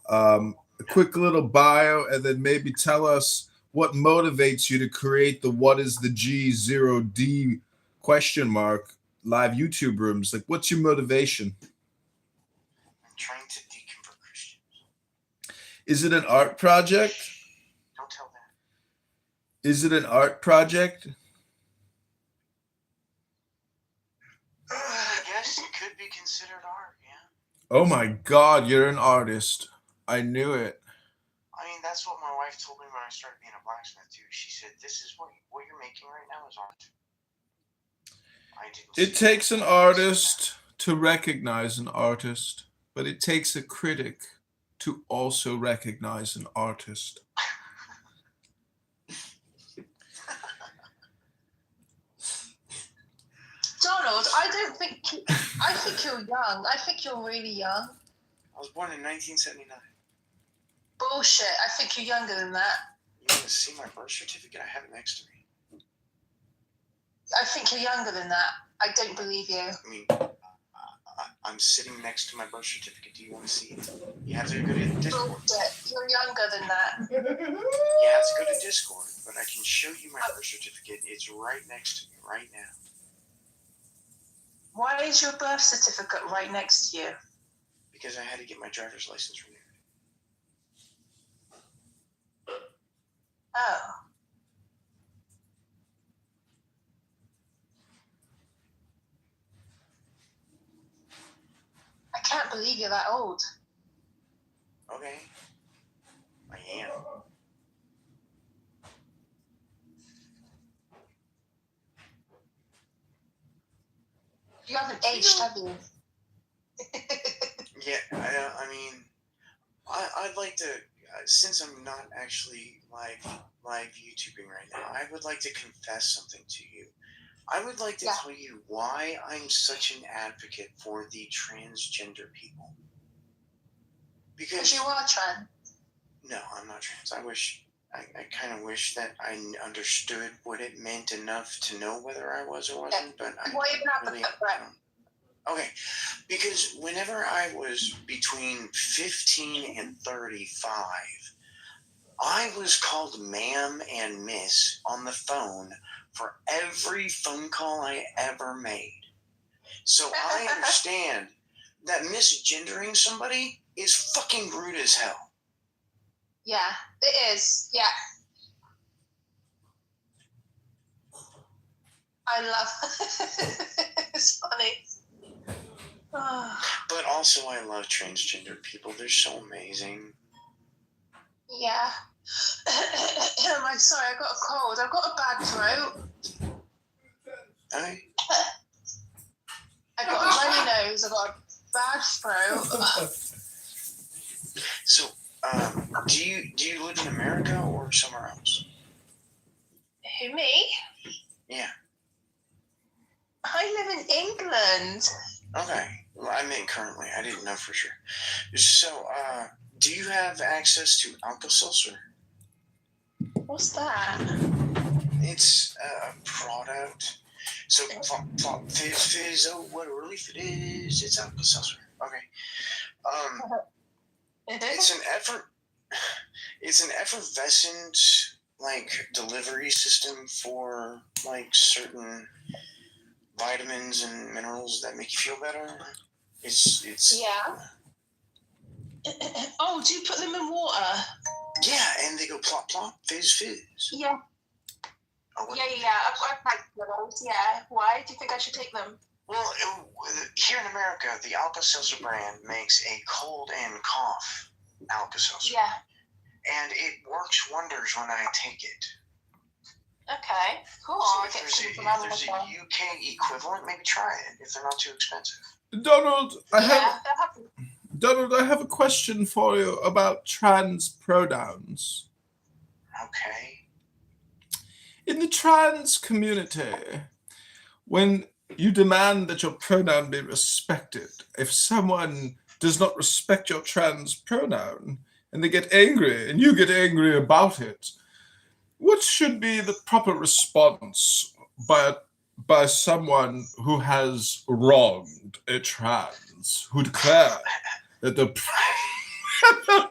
a quick little bio, and then maybe tell us what motivates you to create the "What is the G0D?" live YouTube rooms? Like, what's your motivation? I'm trying to deconvert Christians. Is it an art project? Don't tell that. Is it an art project? I guess it could be considered art, yeah. Oh my God, you're an artist. I knew it. I mean, that's what my wife told me when I started being a blacksmith, too. She said, this is what you're making right now is art. It takes an artist to recognize an artist, but it takes a critic to also recognize an artist. Donald, I think you're young. I think you're really young. I was born in 1979. Bullshit. I think you're younger than that. You want to see my birth certificate? I have it next to me. I think you're younger than that. I don't believe you. I mean, I'm sitting next to my birth certificate. Do you want to see it? You have to go to Discord. Bullshit. You're younger than that. You have to go to Discord, but I can show you my birth certificate. It's right next to me right now. Why is your birth certificate right next to you? Because I had to get my driver's license renewed. Oh. I can't believe you're that old. Okay. I am. You haven't aged, have you? Yeah, I mean, I'd like to, since I'm not actually live YouTubing right now, I would like to confess something to you. I would like to tell you why I'm such an advocate for the transgender people. Because you are trans. No, I'm not trans. I kind of wish that I understood what it meant enough to know whether I was or wasn't, but I really don't. Okay, because whenever I was between 15 and 35, I was called ma'am and miss on the phone for every phone call I ever made. So I understand that misgendering somebody is fucking rude as hell. Yeah, it is. Yeah. I love it's funny. But also I love transgender people. They're so amazing. Yeah. I'm sorry, I got a cold. I've got a bad throat. Hey. I got a runny nose. I got a bad throat. So, do you live in America or somewhere else? Who, me? Yeah. I live in England. Okay. Well, I meant currently. I didn't know for sure. So, do you have access to Alka-Seltzer? What's that? It's a product. So, fizz, what a relief it is. It's Alka-Seltzer. Okay. It's an effervescent, like, delivery system for, like, certain vitamins and minerals that make you feel better. It's Yeah. Oh, do you put them in water? Yeah, and they go plop plop, fizz fizz. Yeah. Oh, Yeah. I've had those. Yeah. Why do you think I should take them? Well, here in America, the Alka-Seltzer brand makes a cold and cough Alka-Seltzer. Yeah. And it works wonders when I take it. Okay. Cool. So if there's a UK equivalent, maybe try it if they're not too expensive. Donald, I have a question for you about trans pronouns. Okay. In the trans community, when you demand that your pronoun be respected, if someone does not respect your trans pronoun and they get angry and you get angry about it, what should be the proper response by someone who has wronged a trans, who declared that the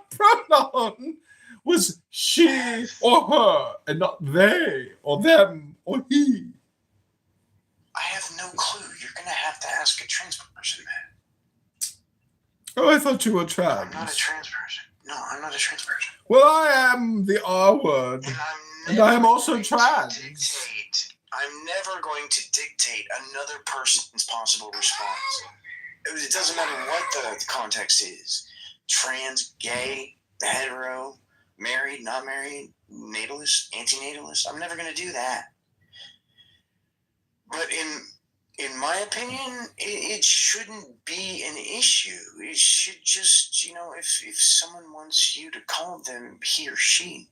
pronoun was she or her and not they or them or he? I have no clue. You're going to have to ask a trans person that. Oh, I thought you were trans. I'm not a trans person. No, I'm not a trans person. Well, I am the R word. And I am also trans. I'm never going to dictate another person's possible response. It doesn't matter what the context is. Trans, gay, hetero, married, not married, natalist, antinatalist. I'm never going to do that. But in my opinion, it shouldn't be an issue. It should just, if someone wants you to call them he or she,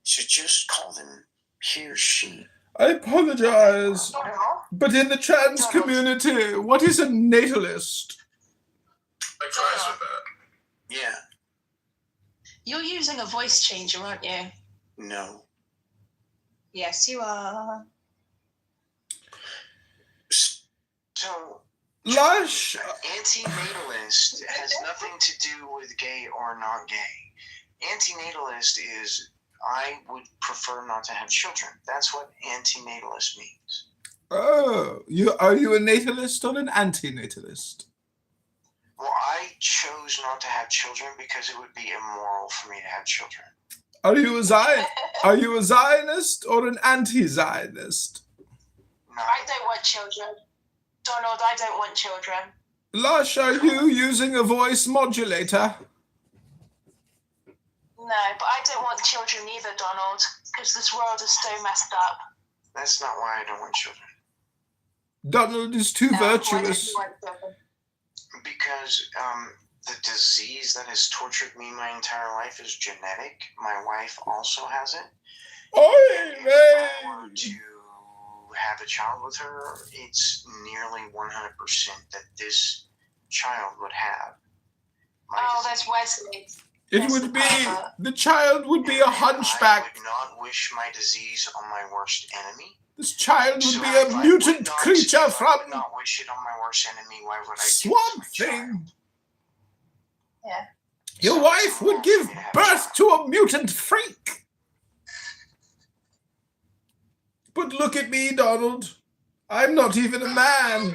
should just call them he or she. I apologize, but in the trans community, what is a natalist? I class with that. Yeah. You're using a voice changer, aren't you? No. Yes, you are. So, Lush. Antinatalist has nothing to do with gay or not gay. Antinatalist is I would prefer not to have children. That's what antinatalist means. Oh, are you a natalist or an antinatalist? Well, I chose not to have children because it would be immoral for me to have children. Are you a Zionist or an anti-Zionist? No. I don't want children. Donald, I don't want children. Lush, are you using a voice modulator? No, but I don't want children either, Donald, because this world is so messed up. That's not why I don't want children. Donald is too virtuous. Because the disease that has tortured me my entire life is genetic. My wife also has it. If I were to have a child with her, it's nearly 100% that this child would have. That's Wesley. The child would be a hunchback. I would not wish my disease on my worst enemy. This child would be a mutant creature from... I would not wish it on my worst enemy. Why would I Swamp Thing. Yeah. Your wife would give birth to a mutant freak. But look at me, Donald. I'm not even a man.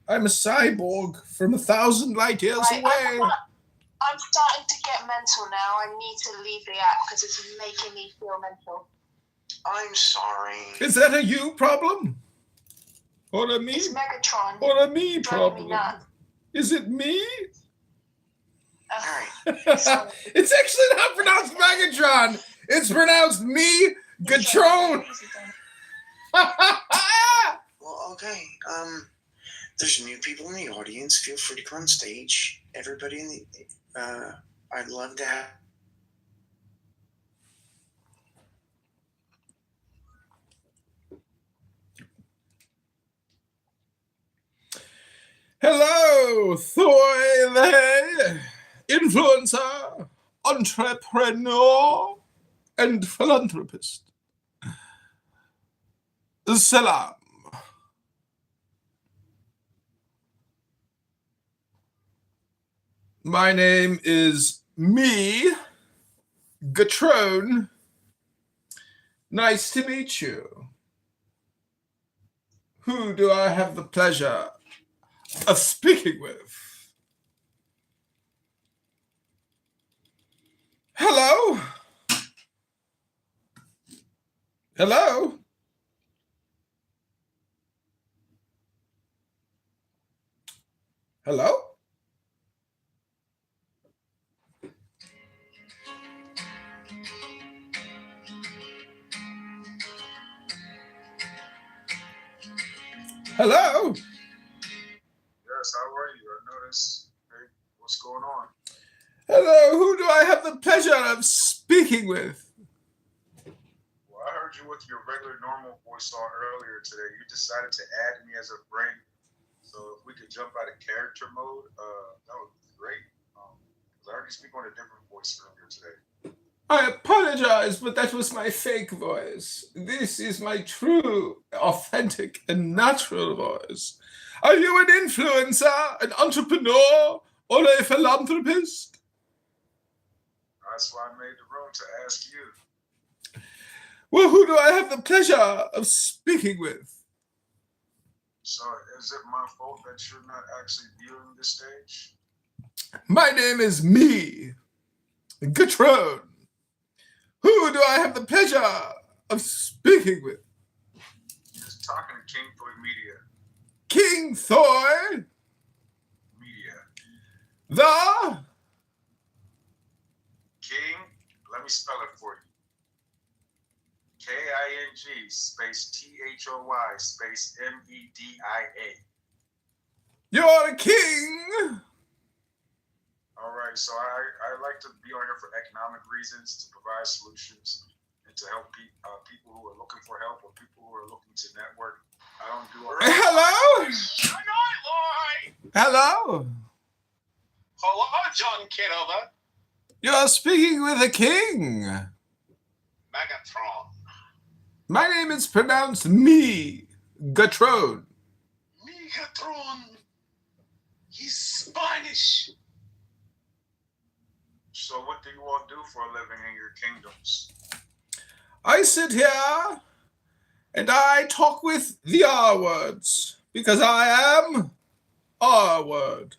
I'm a cyborg from 1,000 light years Right, away. I'm starting to get mental now. I need to leave the app because it's making me feel mental. I'm sorry. Is that a you problem? Or a me? It's Megatron. Or a me Driving problem? me nuts. Is it me? Sorry. It's actually not pronounced Megatron. It's pronounced me, Gatron. Well, okay. There's new people in the audience. Feel free to come on stage. Everybody in the, I'd love to have. Hello, Thoy the influencer, entrepreneur, and philanthropist. Salam. My name is me, Gatron. Nice to meet you. Who do I have the pleasure of speaking with? Hello? Hello? Hello? Hello? Yes, how are you? I noticed. Hey, what's going on? Hello, who do I have the pleasure of speaking with? Well, I heard you with your regular normal voice on earlier today. You decided to add me as a friend. So if we could jump out of character mode, that would be great. 'Cause I heard you speak on a different voice earlier today. I apologize, but that was my fake voice. This is my true, authentic, and natural voice. Are you an influencer, an entrepreneur, or a philanthropist? That's why I made the room to ask you. Well, who do I have the pleasure of speaking with? So is it my fault that you're not actually viewing this stage? My name is me, Gatron. Who do I have the pleasure of speaking with? Just talking to King Toy Media. King Thor, Media. the King, let me spell it for you. King space THOY space MEDIA. You're a king. All right, so I like to be on here for economic reasons, to provide solutions, and to help people who are looking for help or people who are looking to network. I don't do all Hello? Good night, Lloyd. Hello? Hello, John Kitover. You're speaking with a king. Megatron. My name is pronounced me, Gatron. Megatron. He's Spanish. So what do you all do for a living in your kingdoms? I sit here and I talk with the R words because I am R word.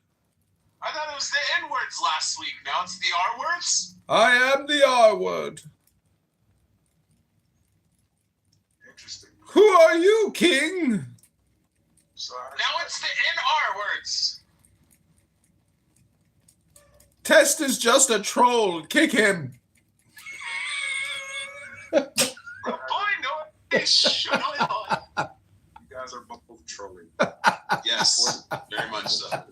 I thought it was the N words last week. Now it's the R words? I am the R word. Interesting. Who are you, king? Now it's the NR words. Test is just a troll. Kick him. You guys are both trolling. Yes, very much so.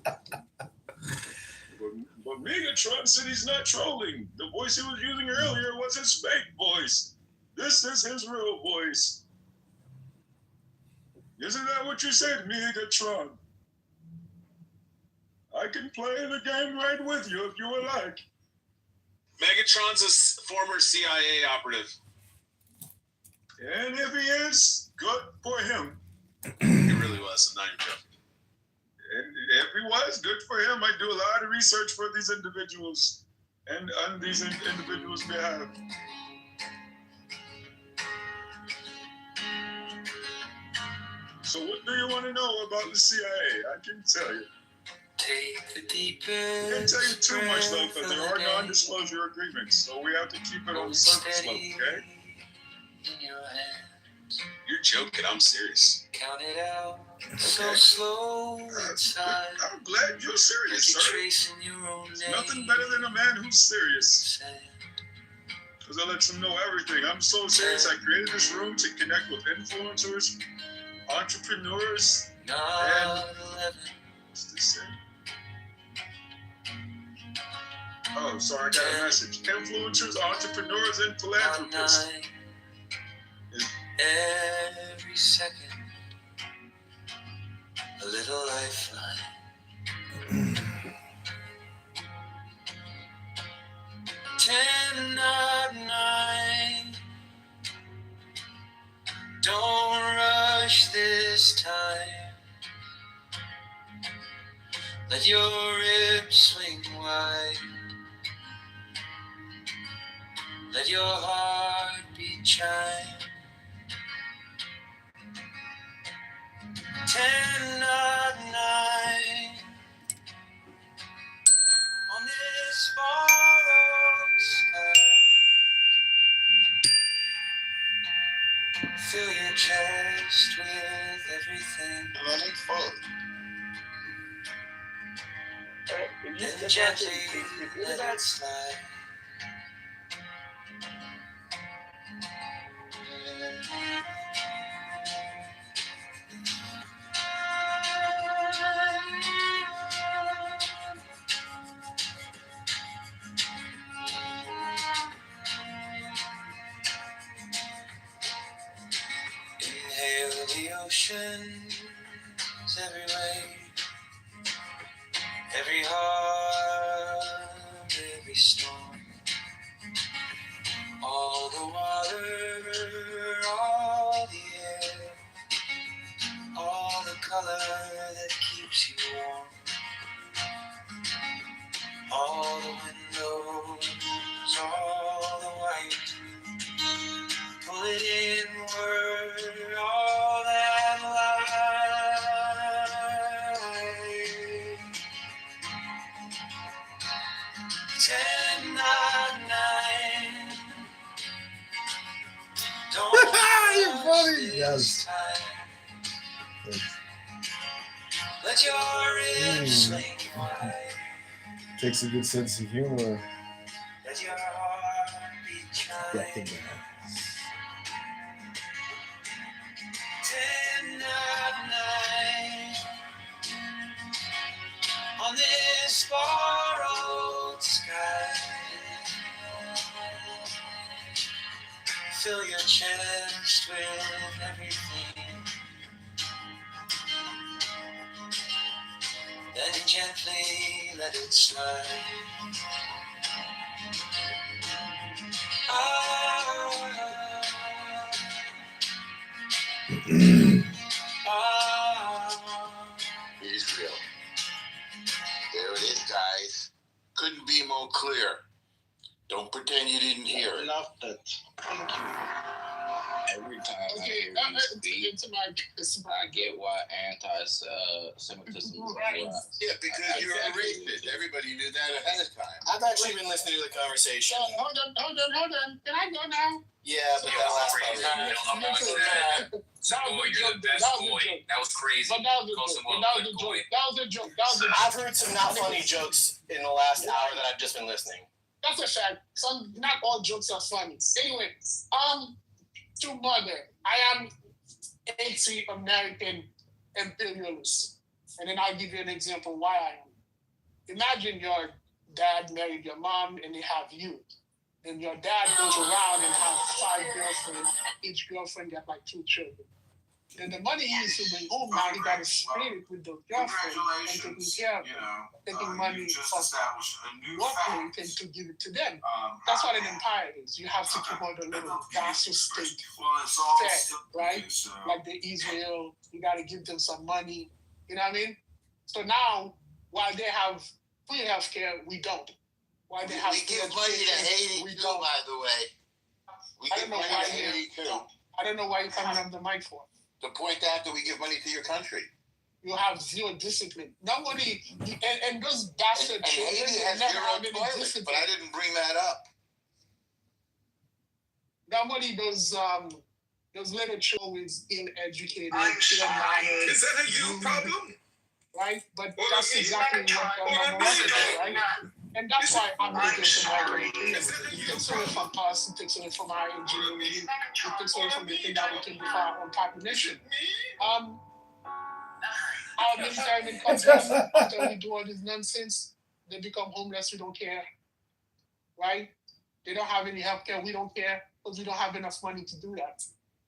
But Megatron said he's not trolling. The voice he was using earlier was his fake voice. This is his real voice. Isn't that what you said, Megatron? I can play the game right with you if you would like. Megatron's a former CIA operative. And if he is, good for him. He really was, I'm not even joking. And if he was, good for him. I do a lot of research for these individuals and on these individuals' behalf. So what do you want to know about the CIA? I can tell you. Take the deepest. I can't tell you too much though, because there are non-disclosure agreements, so we have to keep it on the surface level, okay? You're joking. I'm serious. Count it out. Okay. So slow inside. I'm glad you're serious, sir. Tracing your own There's nothing better than a man who's serious. Because I let them know everything. I'm so serious. I created this room to connect with influencers, entrepreneurs, and what's this say? Oh, sorry, I got a message. Influencers, entrepreneurs, and philanthropists. Every second, a little lifeline. 10, not 9. Don't rush this time. Let your ribs swing wide. Let your heartbeat chime. 10, not 9. On this borrowed sky, fill your chest with everything. And I need fun. Then gently let it slide. Inhale the oceans every wave, every heart, every storm. All the water, all the air, all the color that keeps you warm. All the windows, all the white. Pull it inward, all that light. 10, not 9. Don't You're funny. Yes. let your ribs swing wide. Takes a good sense of humor. Let your heartbeat chime. 10, not 9. On this borrowed sky, fill your chest with everything. Then gently let it slide. Israel. There it is, guys. Couldn't be more clear. Don't pretend you didn't hear it. Love that. Thank you. Every time I hear you speak, I get why anti-Semitism is Right. aroused. Yeah, because you're a racist. Everybody knew that ahead of time. I've actually been listening to the conversation. Hold on. Can I go now? Yeah, but that last That was crazy. But that was a joke. I've heard some not funny jokes in the last hour that I've just been listening. That's a fact. Some, not all jokes are funny. Anyway, to mother, I am anti-American imperialist. And then I'll give you an example why I am. Imagine your dad married your mom and they have you. And your dad goes around and has 5 girlfriends. Each girlfriend got like 2 children. Then the money he used to bring home, now he got to split it with the girlfriend and taking care of them. Taking money from your plate and to give it to them. That's what an empire is. You have to keep all the little vassal state fed, right? Like the Israel, you got to give them some money. You know what I mean? So now, while they have free healthcare, we don't. Why they have we give money to Haiti too, by the way. We give money to Haiti too. I don't know why you're coming on the mic for. The point after we give money to your country. You have zero discipline. Nobody, and those bastard And children Haiti has never zero have any toilets, discipline. but I didn't bring that up. Nobody, those little children is uneducated. Is that a you problem? Right? But that's exactly what Mama wants to do, right? And that's why I'm against American imperialism. It takes away from us, it takes away from our ingenuity, it takes away from the thing that we can do for our own population. Our military men comes in after we do all this nonsense, they become homeless, we don't care. Right? They don't have any health care, we don't care, because we don't have enough money to do that.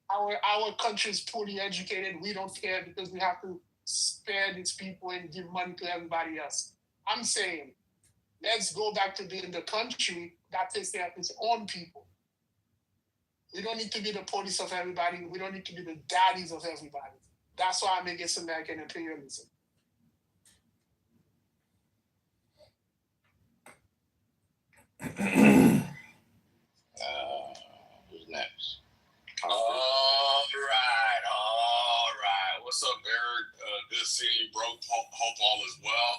Our country is poorly educated, we don't care because we have to spare these people and give money to everybody else. I'm saying, let's go back to being the country that takes care of its own people. We don't need to be the police of everybody. We don't need to be the daddies of everybody. That's why I'm against American imperialism. Who's next? All right. What's up, Eric? Good seeing you, bro. Hope all is well.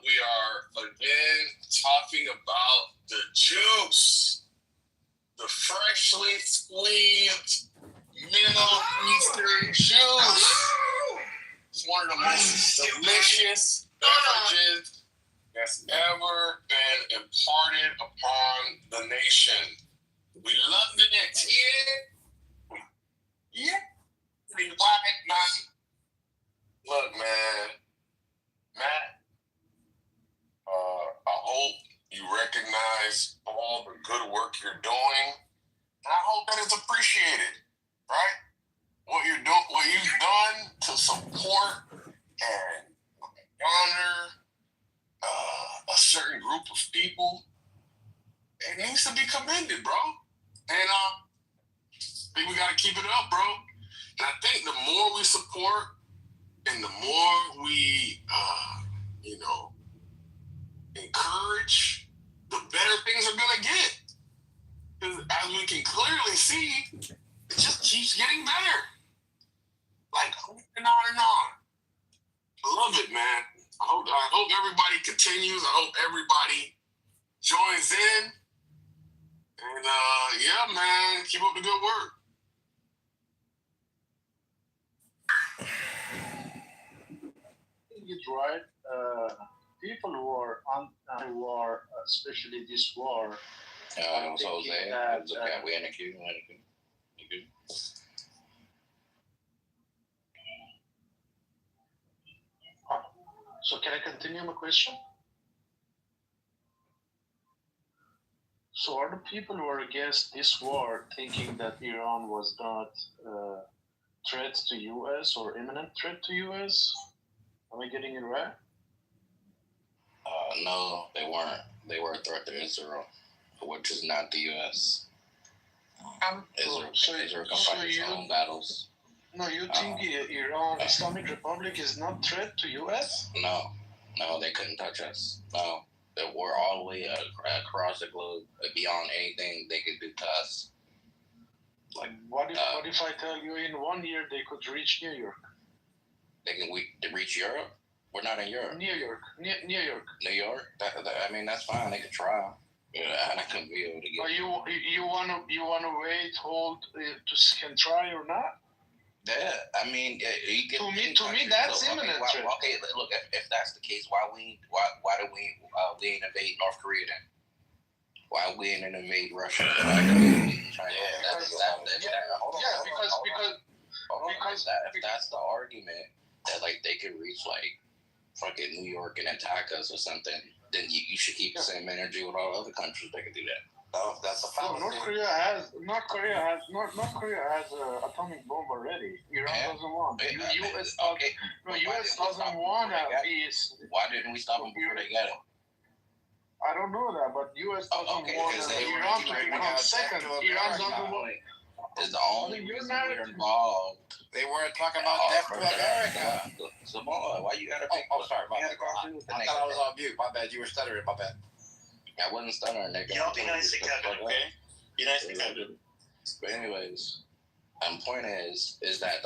We are again talking about the juice, the freshly squeezed Middle Eastern juice. It's one of the most delicious beverages that's ever been imparted upon the nation. We loved it, yeah. Look, man, Matt, I hope you recognize all the good work you're doing. I hope that it's appreciated, right? What you've done to support and honor a certain group of people, it needs to be commended, bro. And I think we gotta keep it up, bro. And I think the more we support and the more we, encourage, the better things are gonna get. Because as we can clearly see, it just keeps getting better. Like on and on and on. I love it, man. I hope everybody continues. I hope everybody joins in. And yeah, man, keep up the good work. It's right. People who are anti-war, especially this war. Jose, we in the queue. So can I continue my question? So are the people who are against this war thinking that Iran was not a threat to U.S. or imminent threat to U.S.? Am I getting it right? No, they weren't. They were a threat to Israel, which is not the U.S. Israel can fight its own battles. No, you think Iran, Islamic Republic is not threat to U.S.? No, they couldn't touch us. No, we're all the way across the globe, beyond anything they could do to us. Like, what if I tell you in 1 year they could reach New York? They can reach Europe? We're not in Europe. New York. New York? That's fine. They could try. Yeah, I couldn't be able to get. You wanna wait, hold to can try or not? Yeah, I mean, to me, that's imminent. Okay, look, if that's the case, why do we invade North Korea then? Why we didn't invade Russia? Because if that's the argument that like they could reach like fucking New York and attack us or something, then you should keep the same energy with all other countries that can do that. No, that's a fallacy. North Korea has an atomic bomb already. Iran doesn't want. U.S. doesn't want peace. Why didn't we stop them before they got it? I don't know that, but U.S. doesn't want Iran to become second. Iran doesn't want. Is the only reason we're involved. They weren't talking about death to America. Samoa, why you gotta pick? Sorry, I thought I was on mute. My bad. You were stuttering. My bad. I wasn't stuttering, nigga. Y'all be nice to Kevin, okay? Be nice to Kevin. But anyways, And point is that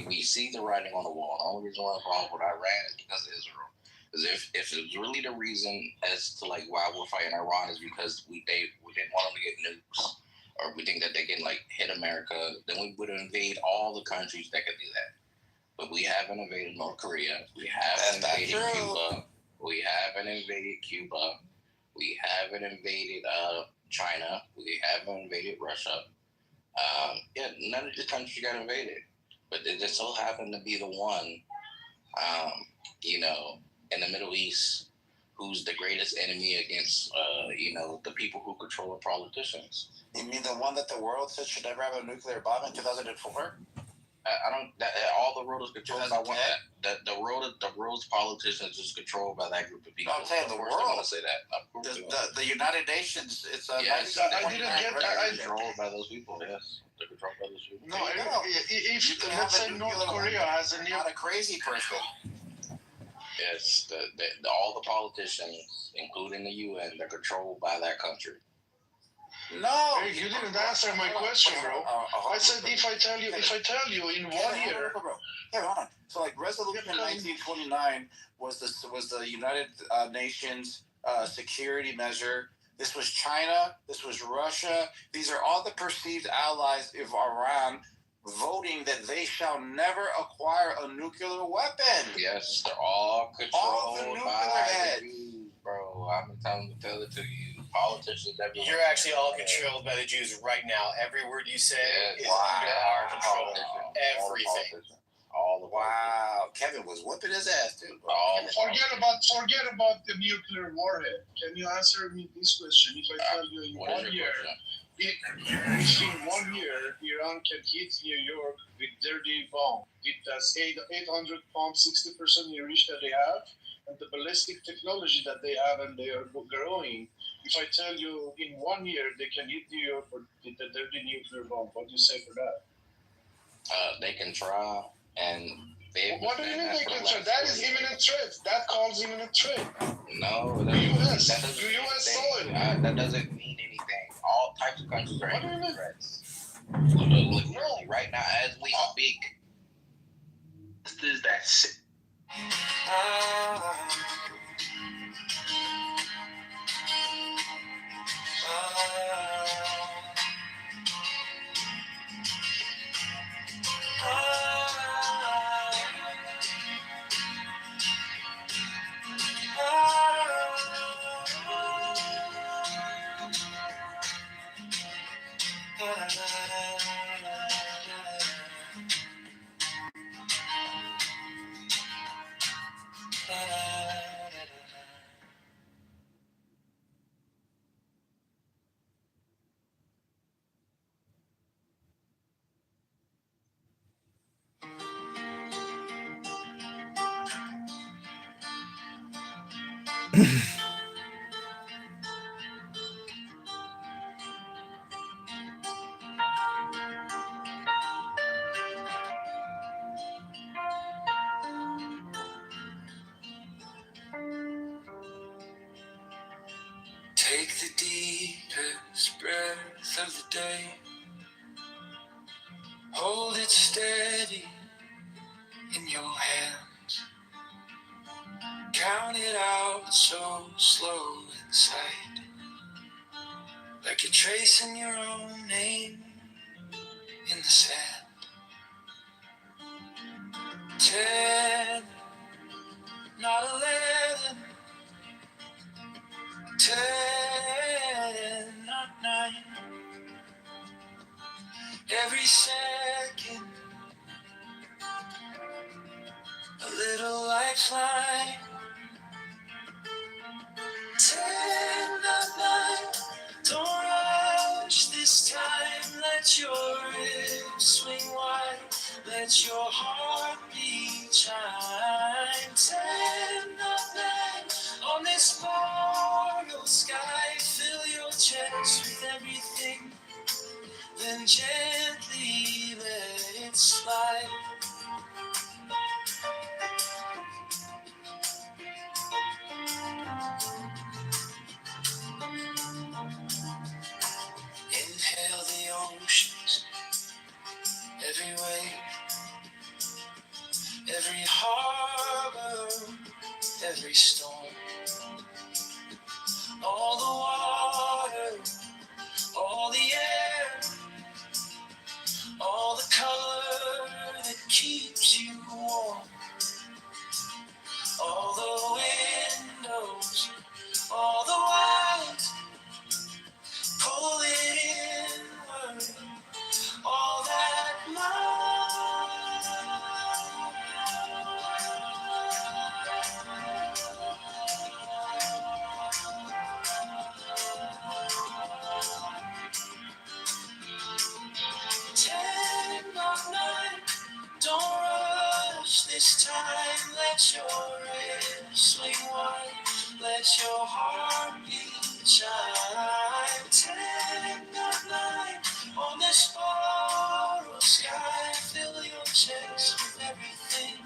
we see the writing on the wall. The only reason why it's wrong with Iran is because of Israel. Because if it's really the reason as to like why we're fighting Iran is because we didn't want them to get nukes, or we think that they can like hit America, then we would invade all the countries that could do that. But we haven't invaded North Korea. We haven't invaded Cuba. We haven't invaded Cuba. We haven't invaded China. We haven't invaded Russia. None of these countries got invaded, but they just so happened to be the one, in the Middle East, who's the greatest enemy against, the people who control the politicians. You mean the one that the world said should never have a nuclear bomb in 2004? I don't. All the world is controlled by one. The world's politicians is controlled by that group of people. No, I'm saying the world. I'm gonna say that. The United Nations. It's a. Yes, I didn't get that. Controlled by those people. Yes, they're controlled by those people. No, if let's say North Korea has a not a crazy person. Yes, all the politicians, including the UN, they're controlled by that country. No, hey, you didn't answer my question, bro. I said if I tell you in 1 year. Here, hold on. So like resolution 1929 was the United Nations security measure. This was China. This was Russia. These are all the perceived allies of Iran voting that they shall never acquire a nuclear weapon. Yes, they're all controlled the nuclear by heads. the Jews, bro. I'm telling to tell it to you. Politicians, you're actually all controlled by the Jews right now. Every word you say is under our control. Everything. Wow, Kevin was whipping his ass, dude. Forget about the nuclear warhead. Can you answer me this question? If I tell you in 1 year, if in 1 year Iran can hit New York with dirty bomb, it has 800 bombs, 60% enriched that they have, and the ballistic technology that they have, and they are growing. If I tell you in 1 year they can hit New York with the dirty nuclear bomb, what do you say for that? They can try, and what do you mean they can try? That is imminent threat. That calls imminent threat. No, the U.S. soil. That doesn't mean anything. All types of countries are imminent threats. Literally, right now, as we speak. This is that shit. Take the deepest breath of the day. Hold it steady in your hands. Count it out so slow inside, like you're tracing your own name in the sand. 10, not 11. 10, not 9. Every second, a little lifeline. 10, not 9. Don't rush this time. Let your ribs swing wide. Let your heartbeat chime. 10, not 9. On this mortal sky, fill your chest with everything. Then gently let it slide. Inhale the oceans, let your heartbeat shine. Take the light on this borrowed sky. Fill your chest with everything,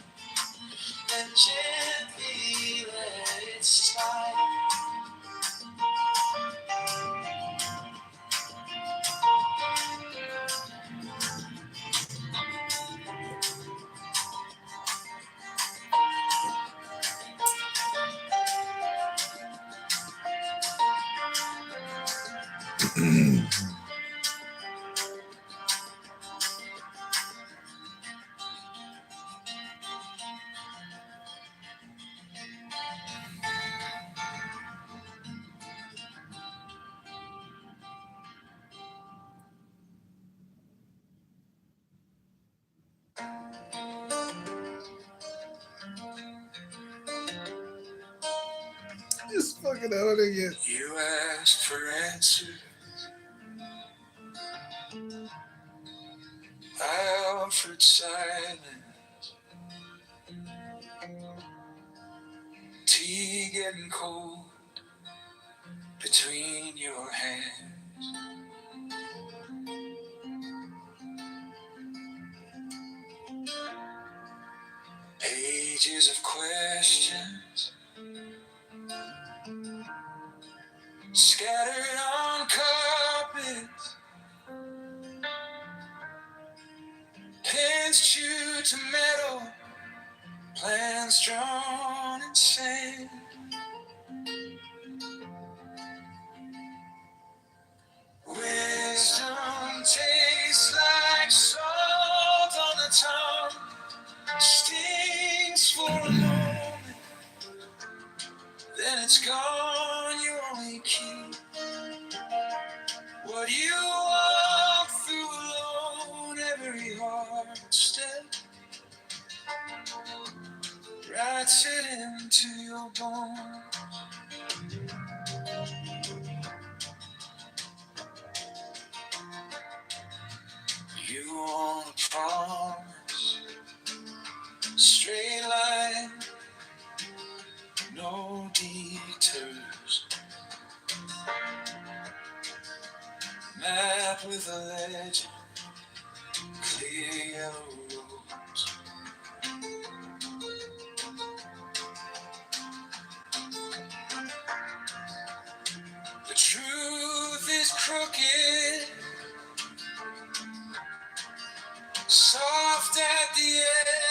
then gently let it slide. Just fucking owning it. You asked for answers, I offered silence. Tea getting cold between your hands. Pages of questions scattered on carpets. Pens chewed to metal, plans drawn in sand. Wisdom tastes like salt on the tongue, stings for a moment, then it's gone. You only keep what you walk through alone. Every hard step writes it into your bones. You want a promise, straight line, no detours. Map with a legend, clear yellow roads. The truth is crooked, soft at the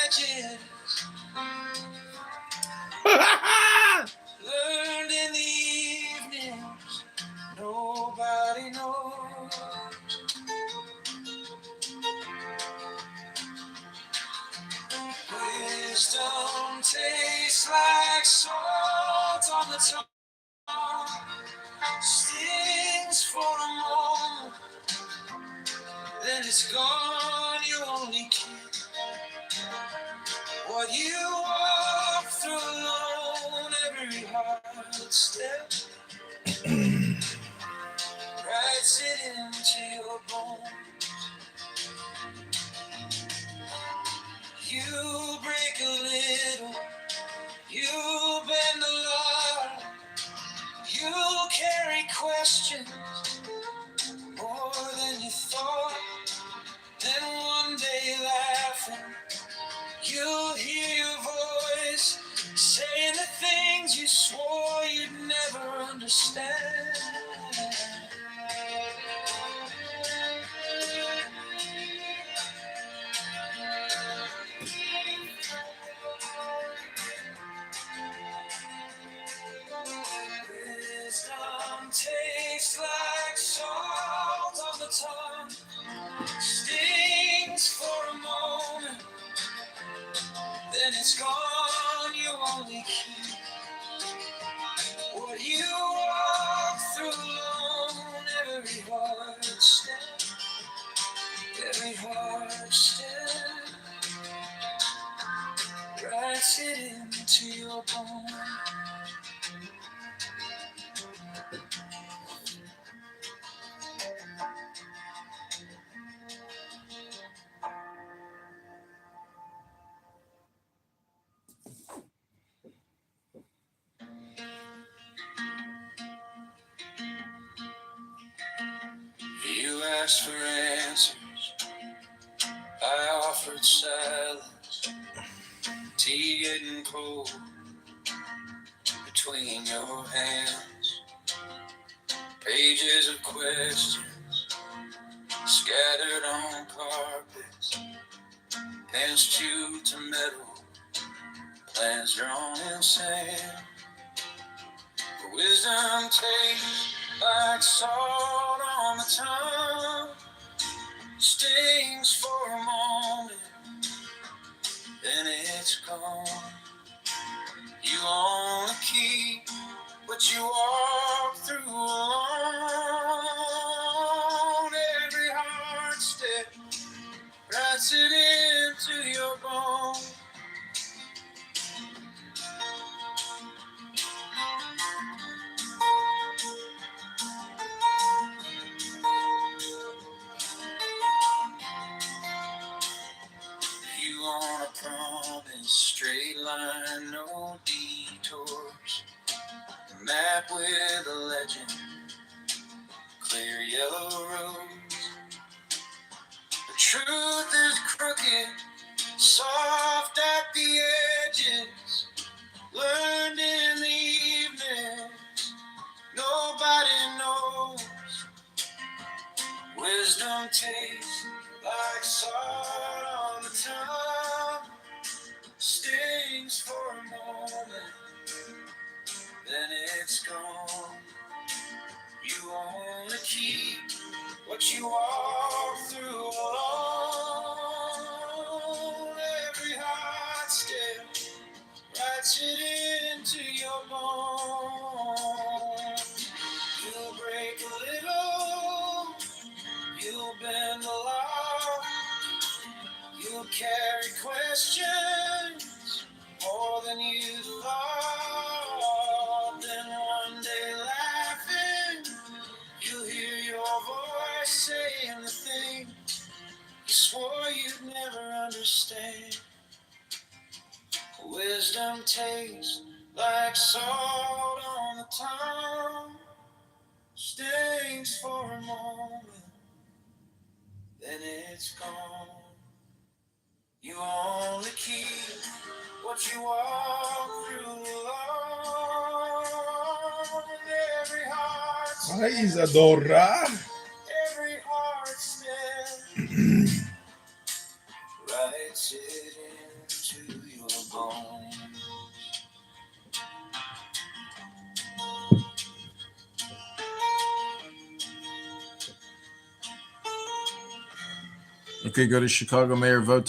edges. Learned in the evenings, nobody knows. Wisdom tastes like salt on the tongue, stings for a moment, then it's gone. You only keep what you walk through alone. Every hard step writes it into your bones. You break a little, you bend a lot, you carry questions more than you thought. Then one day laughing, you'll hear your voice saying the things you swore you'd never understand. Wisdom tastes like salt on the tongue, stings for a moment, then it's gone. You only keep what you walk through alone. Every hard step, every hard step writes it into your bones. asked for answers. I offered silence. Tea getting cold between your hands. Pages of questions scattered on carpets. Pens chewed to metal. Plans drawn in sand. Wisdom tastes like salt on the tongue. Stings for a moment, then it's gone. You wanna keep what you walk through alone. Every hard step writes it into your bones. You want a promise, straight line, no detours. A map with a legend, clear yellow roads. The truth is crooked, soft at the edges. Learned in the evening, nobody knows. Wisdom tastes like salt on the tongue. Stings for a moment, then it's gone. You only keep what you walk through alone. Every hard step writes it into your bones. You'll break a little, you'll bend a lot, you'll carry questions more than you thought. Then one day laughing, you'll hear your voice saying the thing you swore you'd never understand. Wisdom tastes like salt on the tongue. Stings for a moment, then it's gone. You only keep what you walk through alone. Every heart Hi, Isadora. every heart step writes it into your bones. Okay, go to Chicago Mayor vote.